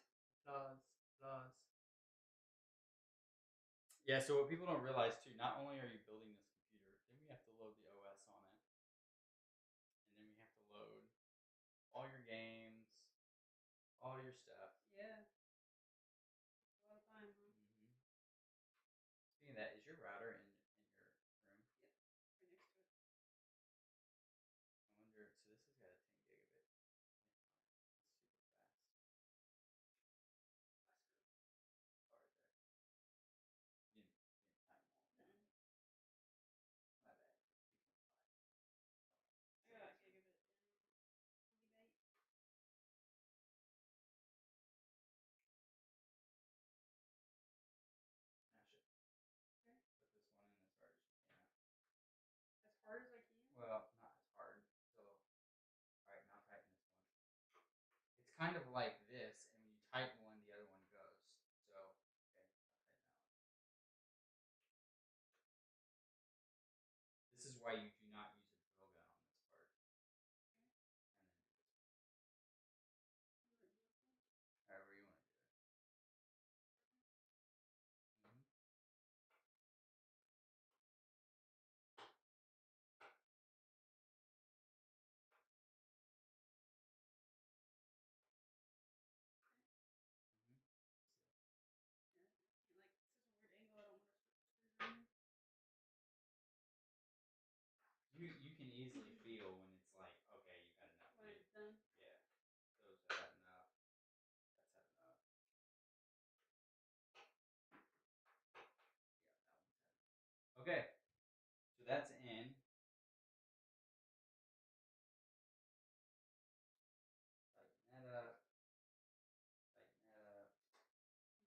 Applause. Applause. Yeah, so what people don't realize too, not only are you building this computer, then we have to load the OS on it. And then we have to load all your games, all your stuff. Yeah. A lot of time, huh? Mm-hmm. Speaking of that, is your router in your room? Yep. Right next to it. I wonder. So this has got a 10 gigabit internet on it. That's super fast. Last room. Oh, right there. You didn't time them all down. My bad. 2.5. I got a gigabit down. Gigabit. Smash it. Okay. Put this one in as hard as you can. As hard as I can. Well, not as hard. So, all right, now tighten this one. It's kind of like this, and when you tighten one, the other one goes. So, okay, I'll tighten that one. This is why you do not use a drill gun on this part. And then do this one. However you want to do it. Mm-hmm. Mm-hmm. Yeah. Like, this is a weird angle. I don't want to screw in here. You can easily feel when it's like, okay, you got enough. When it's done. Yeah. Those have had enough. That's had enough. Yeah, that one's had. Okay. So that's in. Tighten that up. Tighten that up.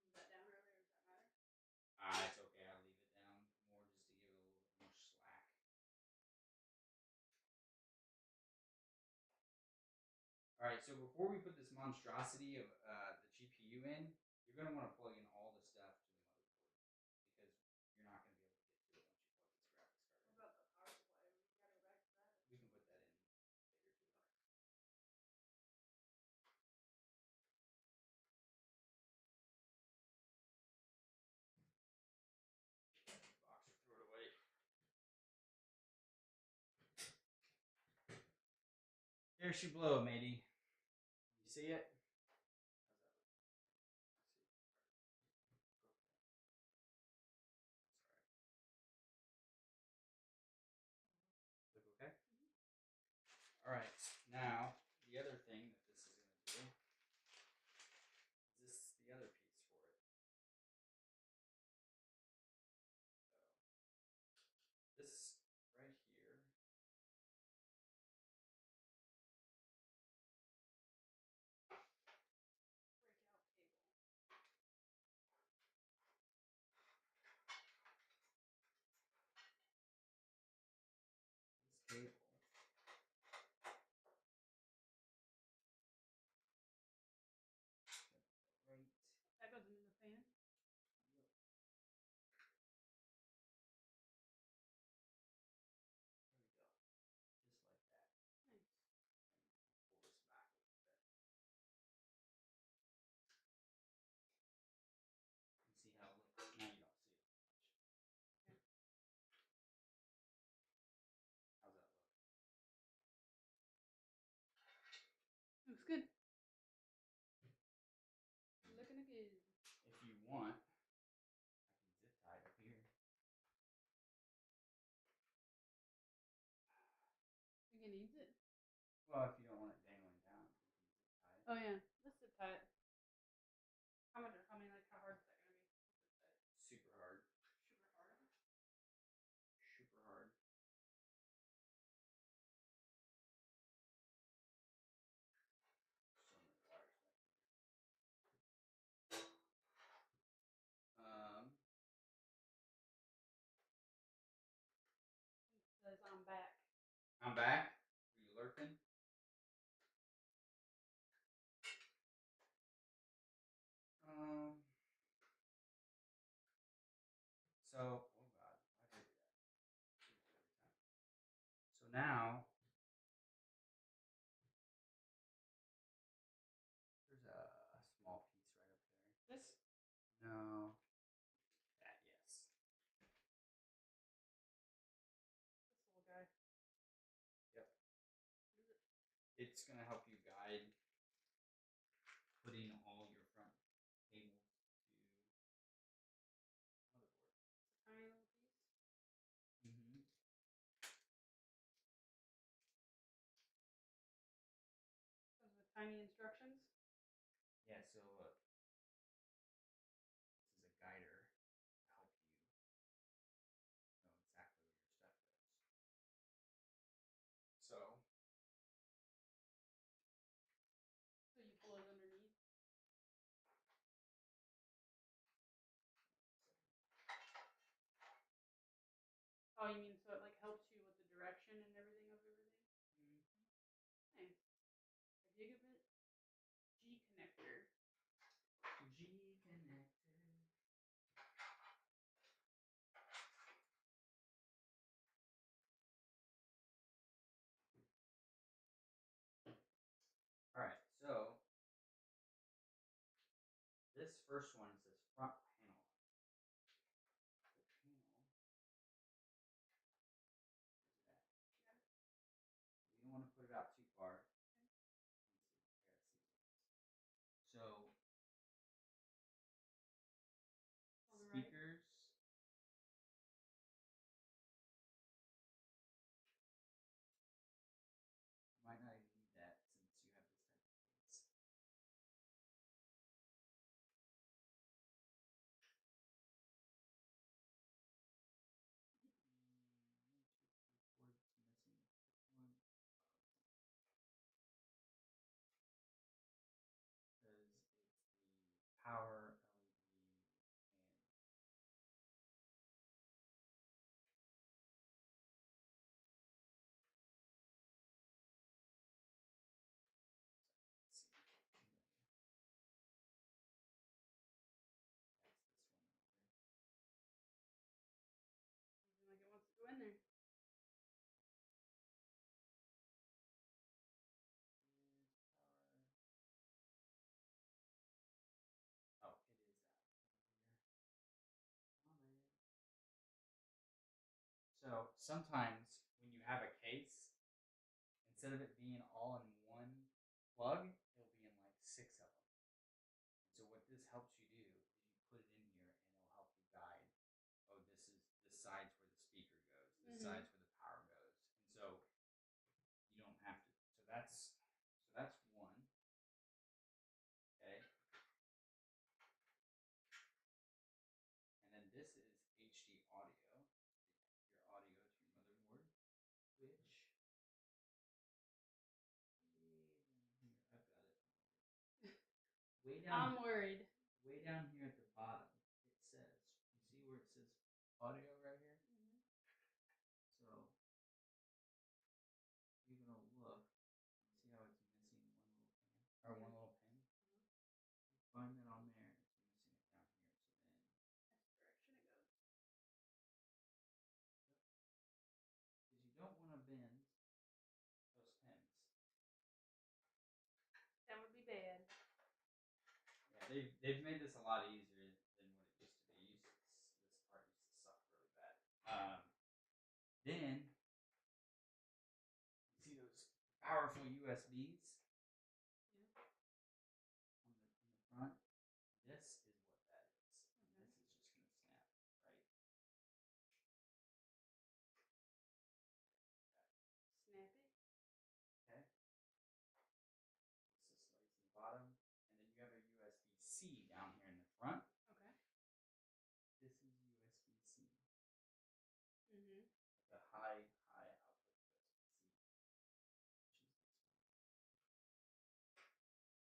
Move that down earlier. Does that matter? It's okay. I'll leave it down more just to give it a little bit more slack. All right, so before we put this monstrosity of the GPU in, you're going to want to plug in all the stuff to the motherboard because you're not going to be able to get to it once you plug this graphics card in. What about the power supply? We gotta go back to that. We can put that in later too. Box or throw it away. Here she blow, matey. You see it? Look okay? All right. Now the other thing that this is going to do is this is the other piece for it. So this right here. Breakout cable. This cable. Right. That goes into the fan. Yep. There we go. Just like that. Nice. Pull this back a little bit. You see how it looks? Now you don't see it much. Okay. How's that look? Looks good. Looking good. If you want, I can zip tie it up here. Think it needs it? Well, if you don't want it dangling down, you can zip tie it. Oh yeah. Let's zip tie it. How much? I mean, like, how hard is that gonna be? Let's zip tie it. Super hard. Super hard. Super hard. So many wires back here. It says I'm back. I'm back. Are you lurking? So, oh god, why did I do that? I do this every time. So now, there's a small it's going to help you guide putting all your front cables to motherboard. Tiny little piece. Mm-hmm. Comes with tiny instructions. Yeah, so this is a guider to help you know exactly where your stuff goes. So So you pull it underneath. Oh, you mean so it like helps you with the direction and everything of everything? Nice. A gigabit G connector. G connector. All right, so this first one says front panel. The panel. You don't want to put it out too far. So On the right. speakers. Might not even need that since you have this type of case. Because it's the power LED and let's see. That's this one over here. Looking like it wants to go in there. Oh, it is that over here. So sometimes when you have a case, instead of it being all in one plug, it'll be in like 6 of them. And so what this helps you do is you put it in here and it'll help you guide. Oh, this side's where the speaker goes. This side's where the power goes. And so you don't have to. So that's one. Okay. And then this is HD audio. Your audio to your motherboard, which I've got it. Way down. I'm worried. Way down here at the bottom, it says. You see where it says audio right here? So you're gonna look. See how it's missing one little pin. Find that on there. You're missing it down here. So then. That's the direction it goes. Because you don't want to bend those pins. That would be bad. Yeah, they've made this a lot easier than what it used to be. This part used to suck really bad. Then you see those powerful USBs Yeah. on the front. This is what that is. And this is just gonna snap, right? Snap it. Okay. This is lays in the bottom, and then you have a USB-C down here in the front. Okay. This is USB-C. Mm-hmm. The high output USB-C. Which is this one.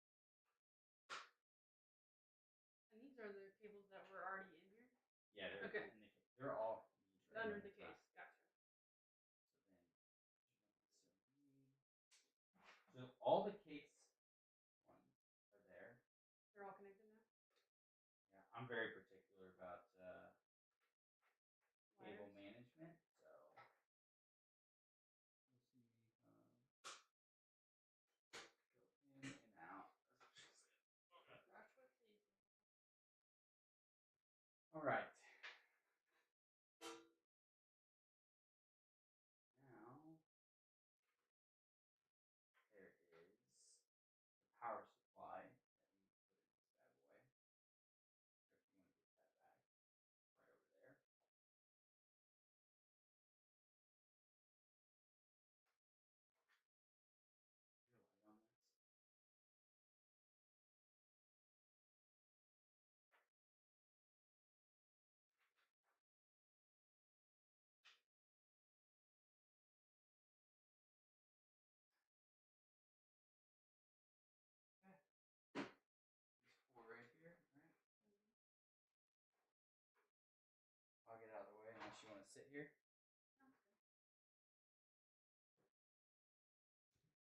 And these are the cables that were already in here? Yeah, they're Okay. they're all used right Under in the front. case. Gotcha. So all the case ones are there. They're all connected now? Yeah, I'm very particular about cable Wires? management, so we'll see. Go in and out. Brush with these. All right. Now, there is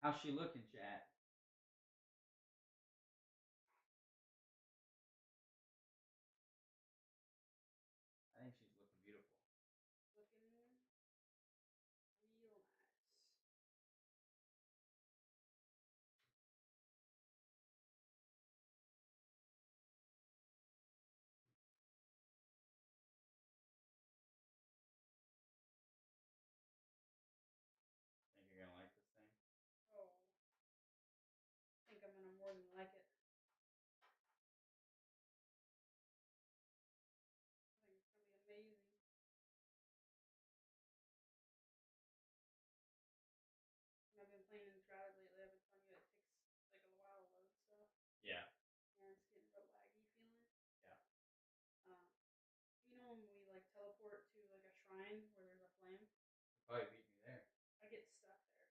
How's she looking, chat? I think she's looking beautiful. Looking real nice. Think you're gonna like this thing? Oh, I think I'm gonna more than like it. I think it's gonna be amazing. And I've been playing in Shrouded lately. I've been telling you it takes like a while to load stuff. Yeah. And it's getting real laggy feeling. Yeah. Um, you know when we like teleport to like a shrine where there's a flame? Probably beat me there. I get stuck there.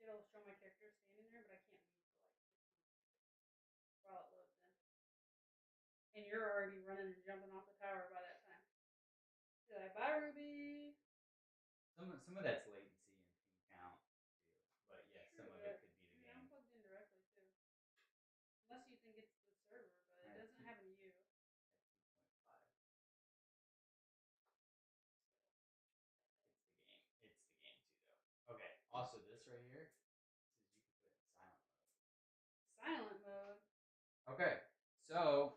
Like it'll show my character standing there, but I can't move for like 15 seconds while it loads in. And you're already running and jumping off the tower by that time. You're like, bye, Ruby. Some of that's latency and ping count too, but yeah, True, some of but it could be I the mean, I'm game. plugged in directly too. Unless you think it's the server, but it Alright, doesn't happen to you. At 2.5. It's the game too, though. Okay. Also, this right here says you can put it in silent mode. Silent mode. Okay. So,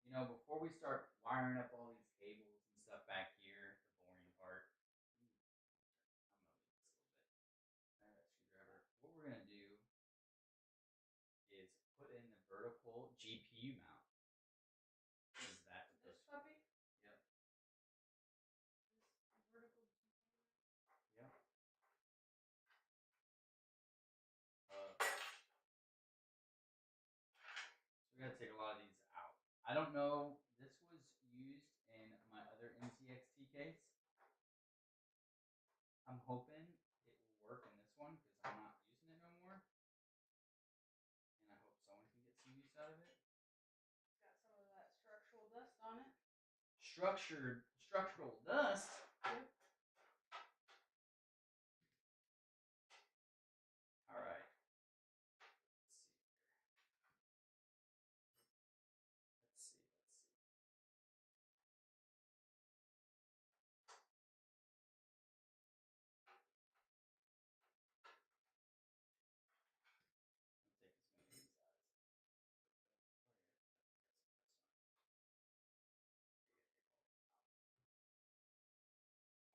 before we start wiring up all these cables and stuff back here, the boring part. I'm gonna move this a little bit. I have that screwdriver. What we're gonna do is put in the vertical GPU mount. Is that what This those? puppy. Yep. This vertical. Yep. So we gotta take a lot of these out. I don't know. This was used in my other NTXT case. I'm hoping it will work in this one because I'm not using it no more. And I hope someone can get some use out of it. Got some of that structural dust on it. Structural dust. Yep. All right. Let's see. Let's take as many of these out as.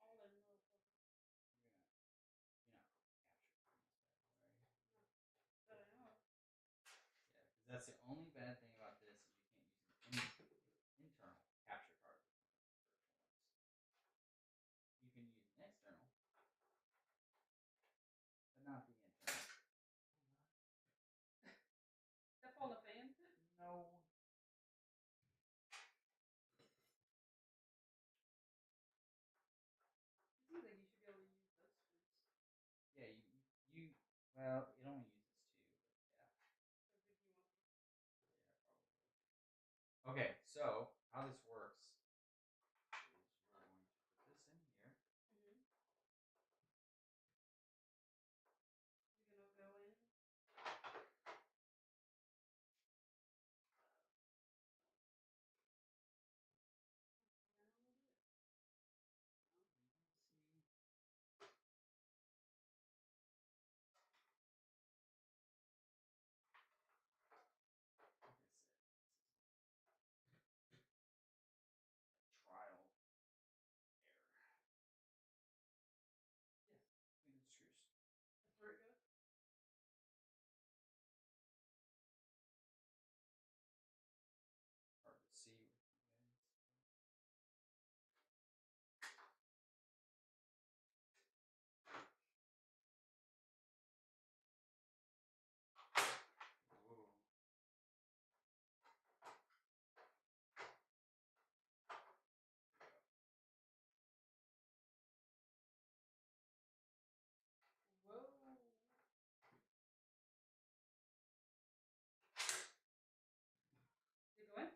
All them motherfuckers. You're not capture carding this bad boy, are you? That I know of. Yeah, because that's the only bad thing about this is you can't use an internal capture card with virtual ones. You can use an external, but not the internal. Step on the fan. No. It seems like you should be able to use those screws. Yeah, well, it only uses two, but yeah. Because if you want them. Yeah, probably. Okay, so how this works is we're going to put this in here. Mm-hmm. You're gonna go in. Trial error. Yes, between the screws. That's where it goes. Hard to see with the lens. Ooh. Whoa. Did it go in?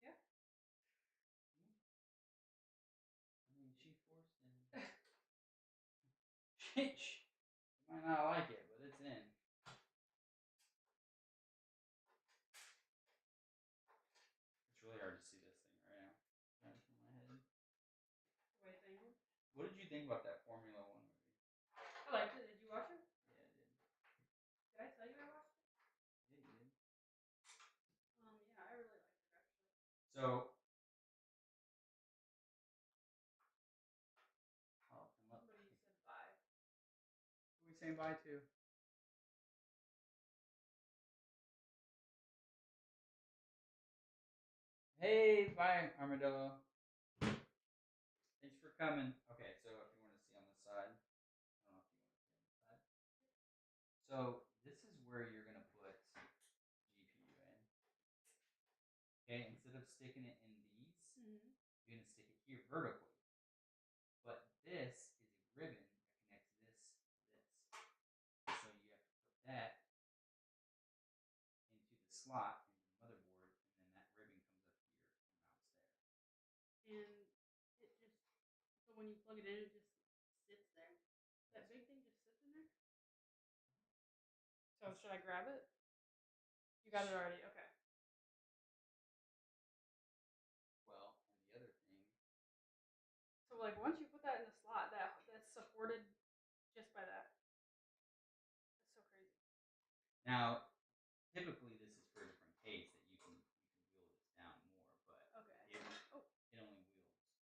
Yeah. I mean, she forced him. Might not like it, but it's in. It's really hard to see this thing right now. Trying to from my head. The way it's angled. What did you think about that Formula One movie? I liked it. Did you watch it? Yeah, I did. Did I tell you I watched it? Yeah, you did. Yeah, I really liked it actually. So, oh, and look, Somebody said bye. who are we saying bye to? Hey, bye, Armadillo. Thanks for coming. Okay, so if you want to see on the side, I don't know if you want to see on the side. So this is where you're gonna put GPU in. Okay, instead of sticking it in these, you're gonna stick it here vertically. But this is a ribbon that connects this to this. So you have to put that into the slot into the motherboard, and then that ribbon comes up here and mounts there. And it just, so when you plug it in, it just sits there? That big thing just sits in there? So should I grab it? You got it already, okay. Well, and the other thing, So like once you put that in the slot, that's supported just by that. That's so crazy. now typically this is for a different case that you can wheel this down more, but Okay. it Oh. only wheels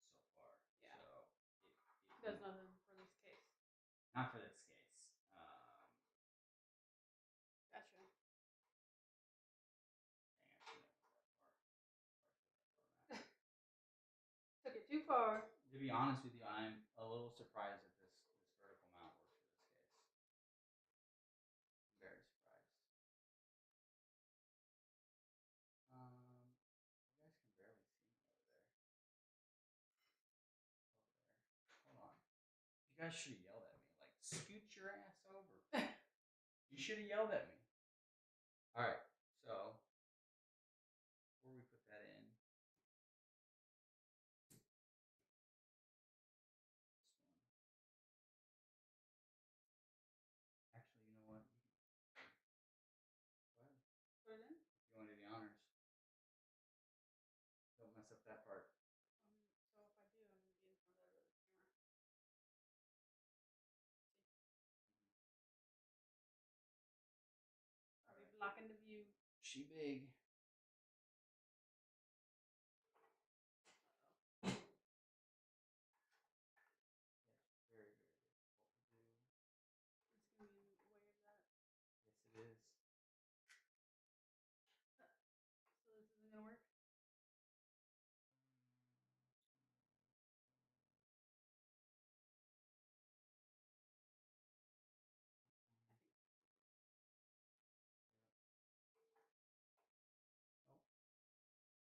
so far. Yeah. So it does nothing for this case. not for this case. Gotcha. Dang, I should have went that far. Took it too far. To be honest with you, I'm a little surprised that this vertical mount works for this case. I'm very surprised. You guys can barely see me over there. Over there. Hold on. You guys should have yelled at me. Like, scoot your ass over. You should have yelled at me. All right. So before we put that in, actually, you know what? Go ahead. Put it in? If you want to do the honors. Don't mess up that part. So if I do, I'm gonna be in front of the camera. I'll be blocking the view. She big. Very, very difficult to do. It's gonna be in the way of that. Yes, it is. So this isn't gonna work?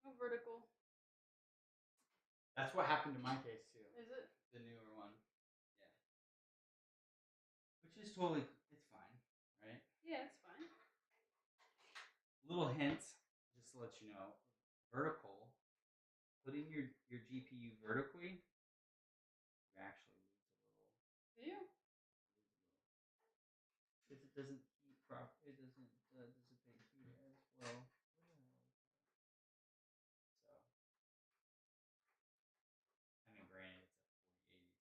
No vertical. That's what happened to my case too. Is it? The newer one. Yeah. Which is totally, it's fine, right? Yeah, it's fine. Little hint, just to let you know, vertical, putting your GPU vertically, you actually lose a little. Do you? Because it doesn't heat it doesn't dissipate heat as well. So, I mean, granted, it's a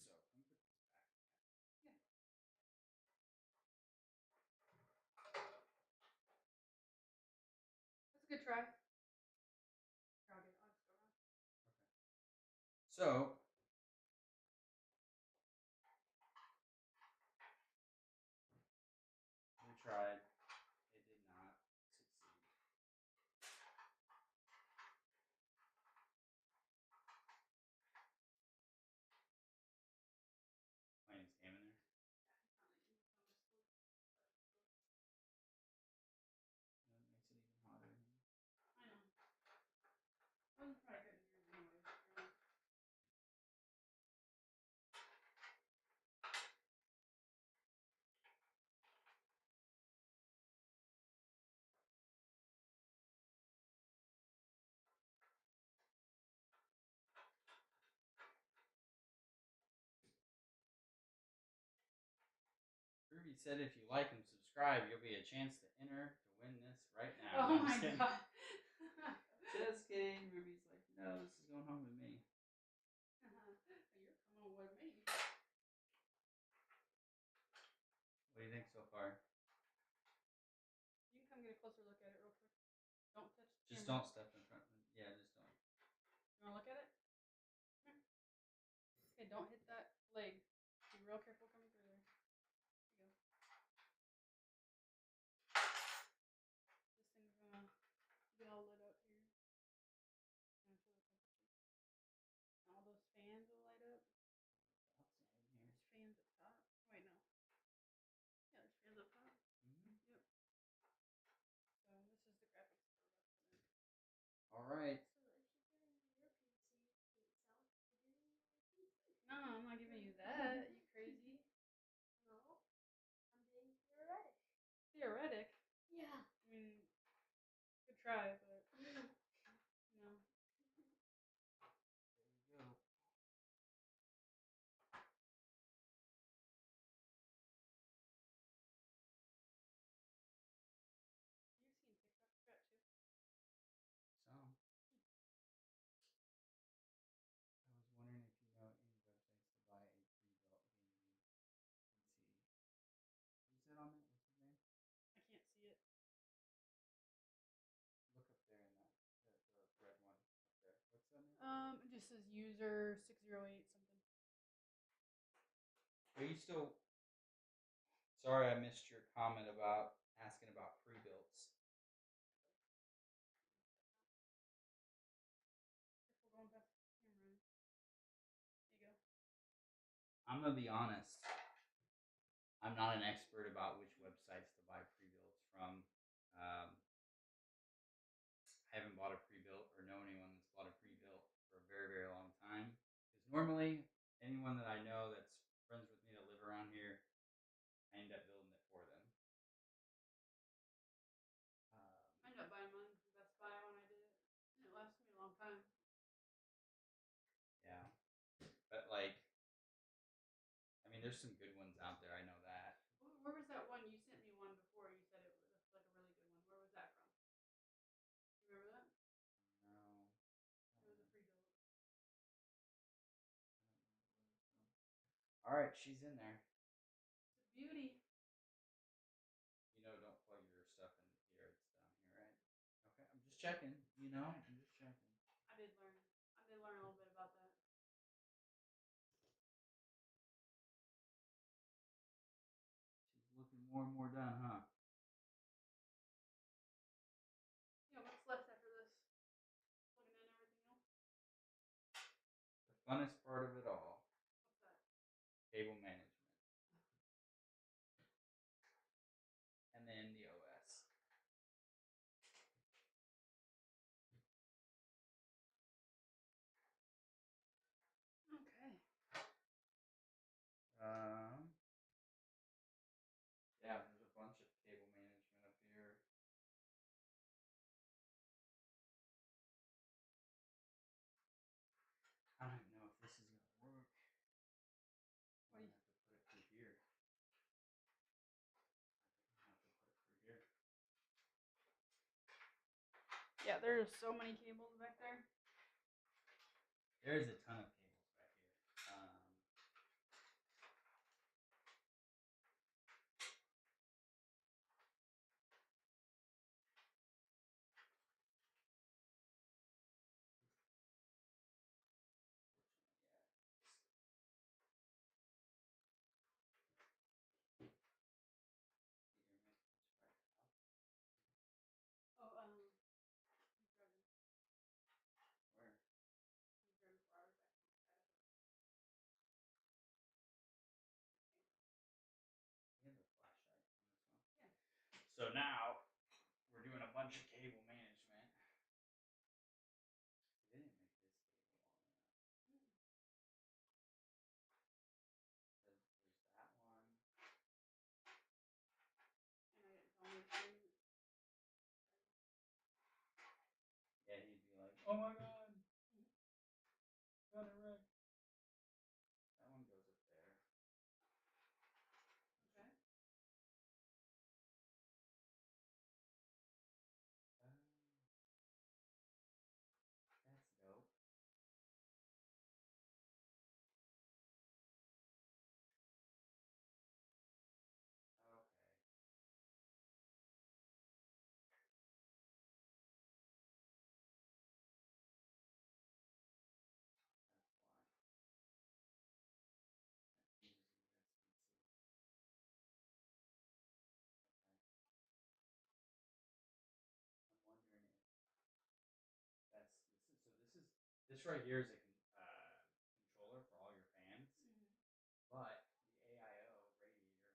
4080, so it's not going to make a big difference. So, let me put this back. Yeah. That's a good try. I'll just go around. Okay. So, we tried. It did not succeed. Playing this game in there. That makes it even hotter. I know. Well, you probably couldn't hear me anyways. said if you like and subscribe, you'll be a chance to enter to win this right now. Oh No, I'm my just kidding. god. Just kidding. Ruby's like, no, this is going home with me. You're coming with me. What do you think so far? You can come get a closer look at it real quick. Don't touch the Just camera. don't step in front of me. Yeah, just don't. You want to look at it? Come here. Okay, don't hit that leg. Be real careful coming through there. There you go. This thing's gonna be all lit up here. All those fans will light up. Outside here. There's fans up top. Wait, no. Yeah, there's fans up top. Mm-hmm. Yep. So this is the graphics card I put in. All right. No, I'm not giving you that. You crazy? No, I'm being theoretic. Theoretic. Yeah. I mean, good try, but no. There you go. You've seen TikTok scratch too. So, I was wondering if you know any websites to buy a pre-built gaming PC. Who's that on it? What's his name? I can't see it. Look up there in that the red one up there. What's that name? It just says user 608 something. Are you still? Sorry, I missed your comment about asking about pre-builts. Careful going past the camera. There you go. I'm gonna be honest. I'm not an expert about which websites to buy pre-builts from. I haven't bought a pre-built or know anyone that's bought a pre-built for a very, very long time. Because normally, anyone that I know that's friends with me that live around here, I end up building it for them. I ended up buying mine from Best Buy when I did it, and it lasted me a long time. Yeah, but like, I mean, there's some good ones out there. I know that. Where was that one? You sent me one before. You said it was like a really good one. Where was that from? You remember that? No. It was a pre-built. All right, she's in there. It's a beauty. You know, don't plug your stuff in here. It's down here, right? Okay, I'm just checking. You know, I'm just checking. I did learn. I did learn a little bit about that. She's looking more and more done, huh? Yeah, what's left after this? Plugging in everything else? The funnest part of it all, What's that? cable management. And then the OS. Okay. Yeah, there's a bunch of cable management up here. I don't even know if this is gonna work. I'm gonna have to put it through here. Yeah, there's so many cables back there. There's a ton of cables back here. Oh, he's driving. Where? He's driving 4 hours back. We have a flashlight on this one. Yeah. So now we're doing a bunch of cable management. They didn't make this cable long enough. There's that one. And I didn't tell him anything. Yeah, he'd be like, "Oh my god, got it right." That one goes up there. Okay. This right here is a controller for all your fans, Mm-hmm. but the AIO radiator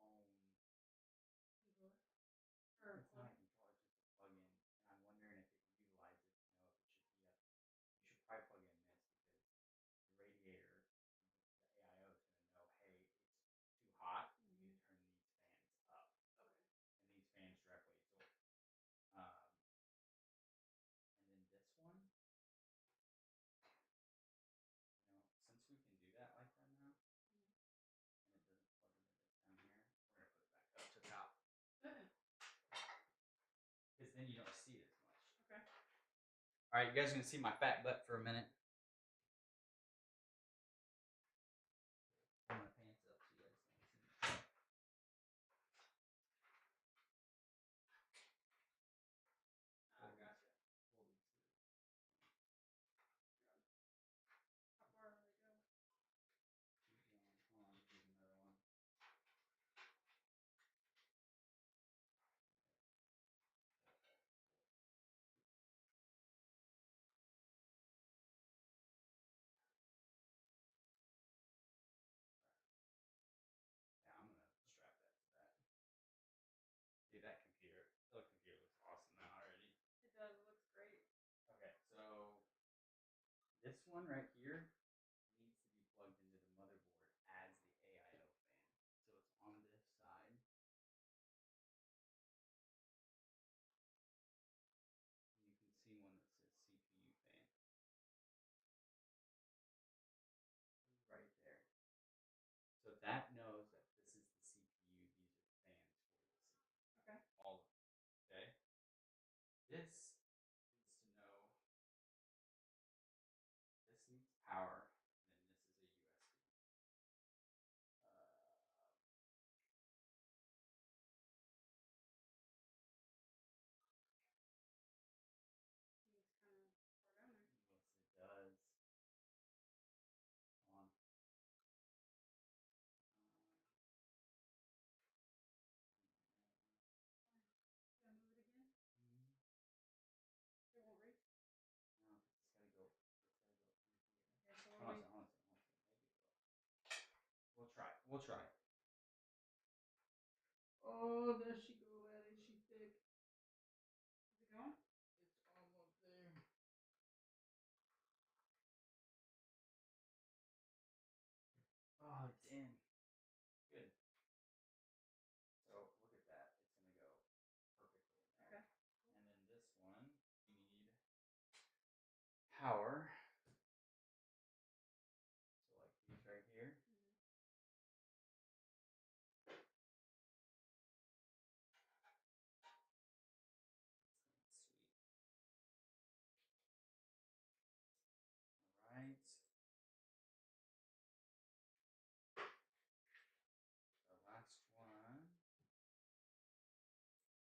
has its own. Controller. Or It's not a plug. controller; it's just a plug-in, and I'm wondering if it can utilize it to know if it should be up. You should probably plug in this because the radiator, the AIO is going to know, hey, it's too hot. We need to turn these fans up, Okay. and these fans directly. So, um, and then this one, since we can do that like that now, and it doesn't plug into this down here, we're gonna put it back up to the top because then you don't see it as much. Okay. All right, you guys are gonna see my fat butt for a minute. Pull my pants up so you guys can see my butt. Ah, gotcha. Pull these through. How far do they go? Keep going. Hold on, here's another one. Yeah, I'm gonna strap that to that. Dude, that computer looks awesome now already. It does. It looks great. Okay, so this one right here needs to be plugged into the motherboard as the AIO fan. So it's on this side. And you can see one that says CPU fan. Right there. So that knows that this is the CPU, these are the fans for the CPU. Okay. All of them. Okay? This needs to know this needs power, and then this is a USB. It's kind of far down there. Yes, it does. Hold on. Gotta move it again. Mm-hmm. It won't reach. No, it's gotta go. Okay, so Hold what on a second. Maybe it will. We'll try. We'll try. Oh, there she go, Eddie. She thick. Is it going? It's almost there. Oh, it's in. Good. So look at that. It's gonna go perfectly in there. Okay. And then this one, you need power. So like these right here. Sweet. All right. The last one.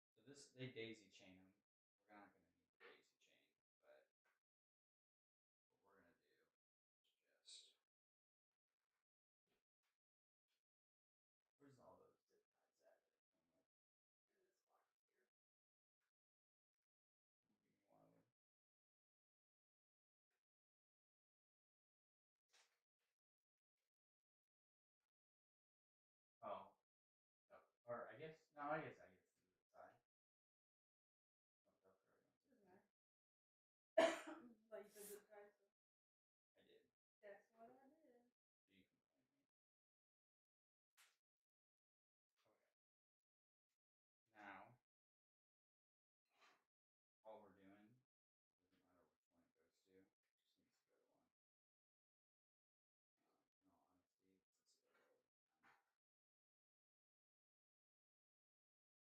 So this, they daisy chain them. We're not gonna need the daisy chain, but what we're gonna do is just. Where's all those zip ties at? In this box here. Give me one of them. Oh, no. Or I guess no. I guess it's the zip tie. No, that's already on zip Doesn't tie. matter. Like you said, zip ties. So. I did. That's what I did. So you can point me. Okay. Now, all we're doing doesn't matter which one it goes to. Just needs to go to one. In all honesty, it's a slow load.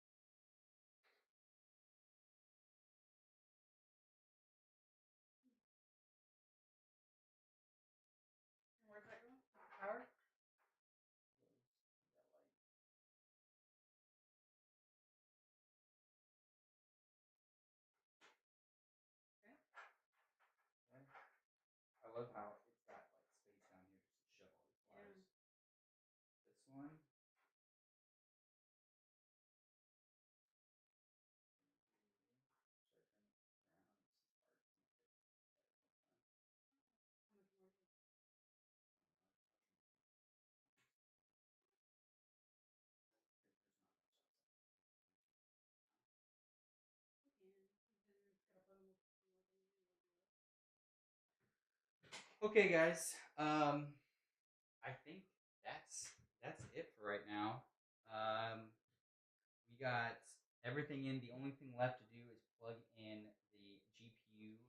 Okay, guys. I think that's it for right now. We got everything in. The only thing left to do is plug in the GPU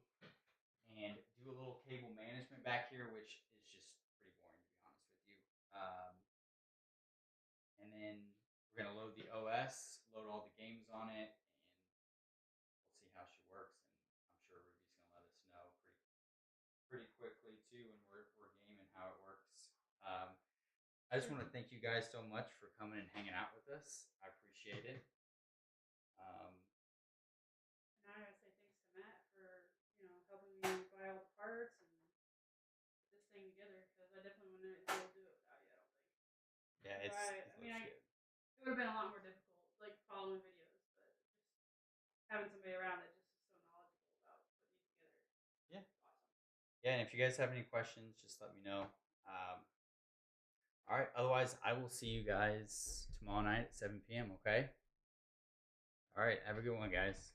and do a little cable management back here, which is just pretty boring to be honest with you. And then we're gonna load the OS, load all the games on it, and we'll see how she works. And I'm sure Ruby's gonna let us know pretty quickly too when we're gaming how it works. I just want to thank you guys so much for coming and hanging out with us. I appreciate it. Um, And I gotta say thanks to Matt for helping me buy all the parts and put this thing together because I definitely wouldn't be able to do it without you. I don't think. yeah, If I it's mean, legit. it would have been a lot more difficult, like following videos, but just having somebody around that just is so knowledgeable about putting these together. Yeah, It's awesome. yeah. And if you guys have any questions, just let me know. All right. Otherwise, I will see you guys tomorrow night at 7 p.m. Okay. All right. Have a good one, guys.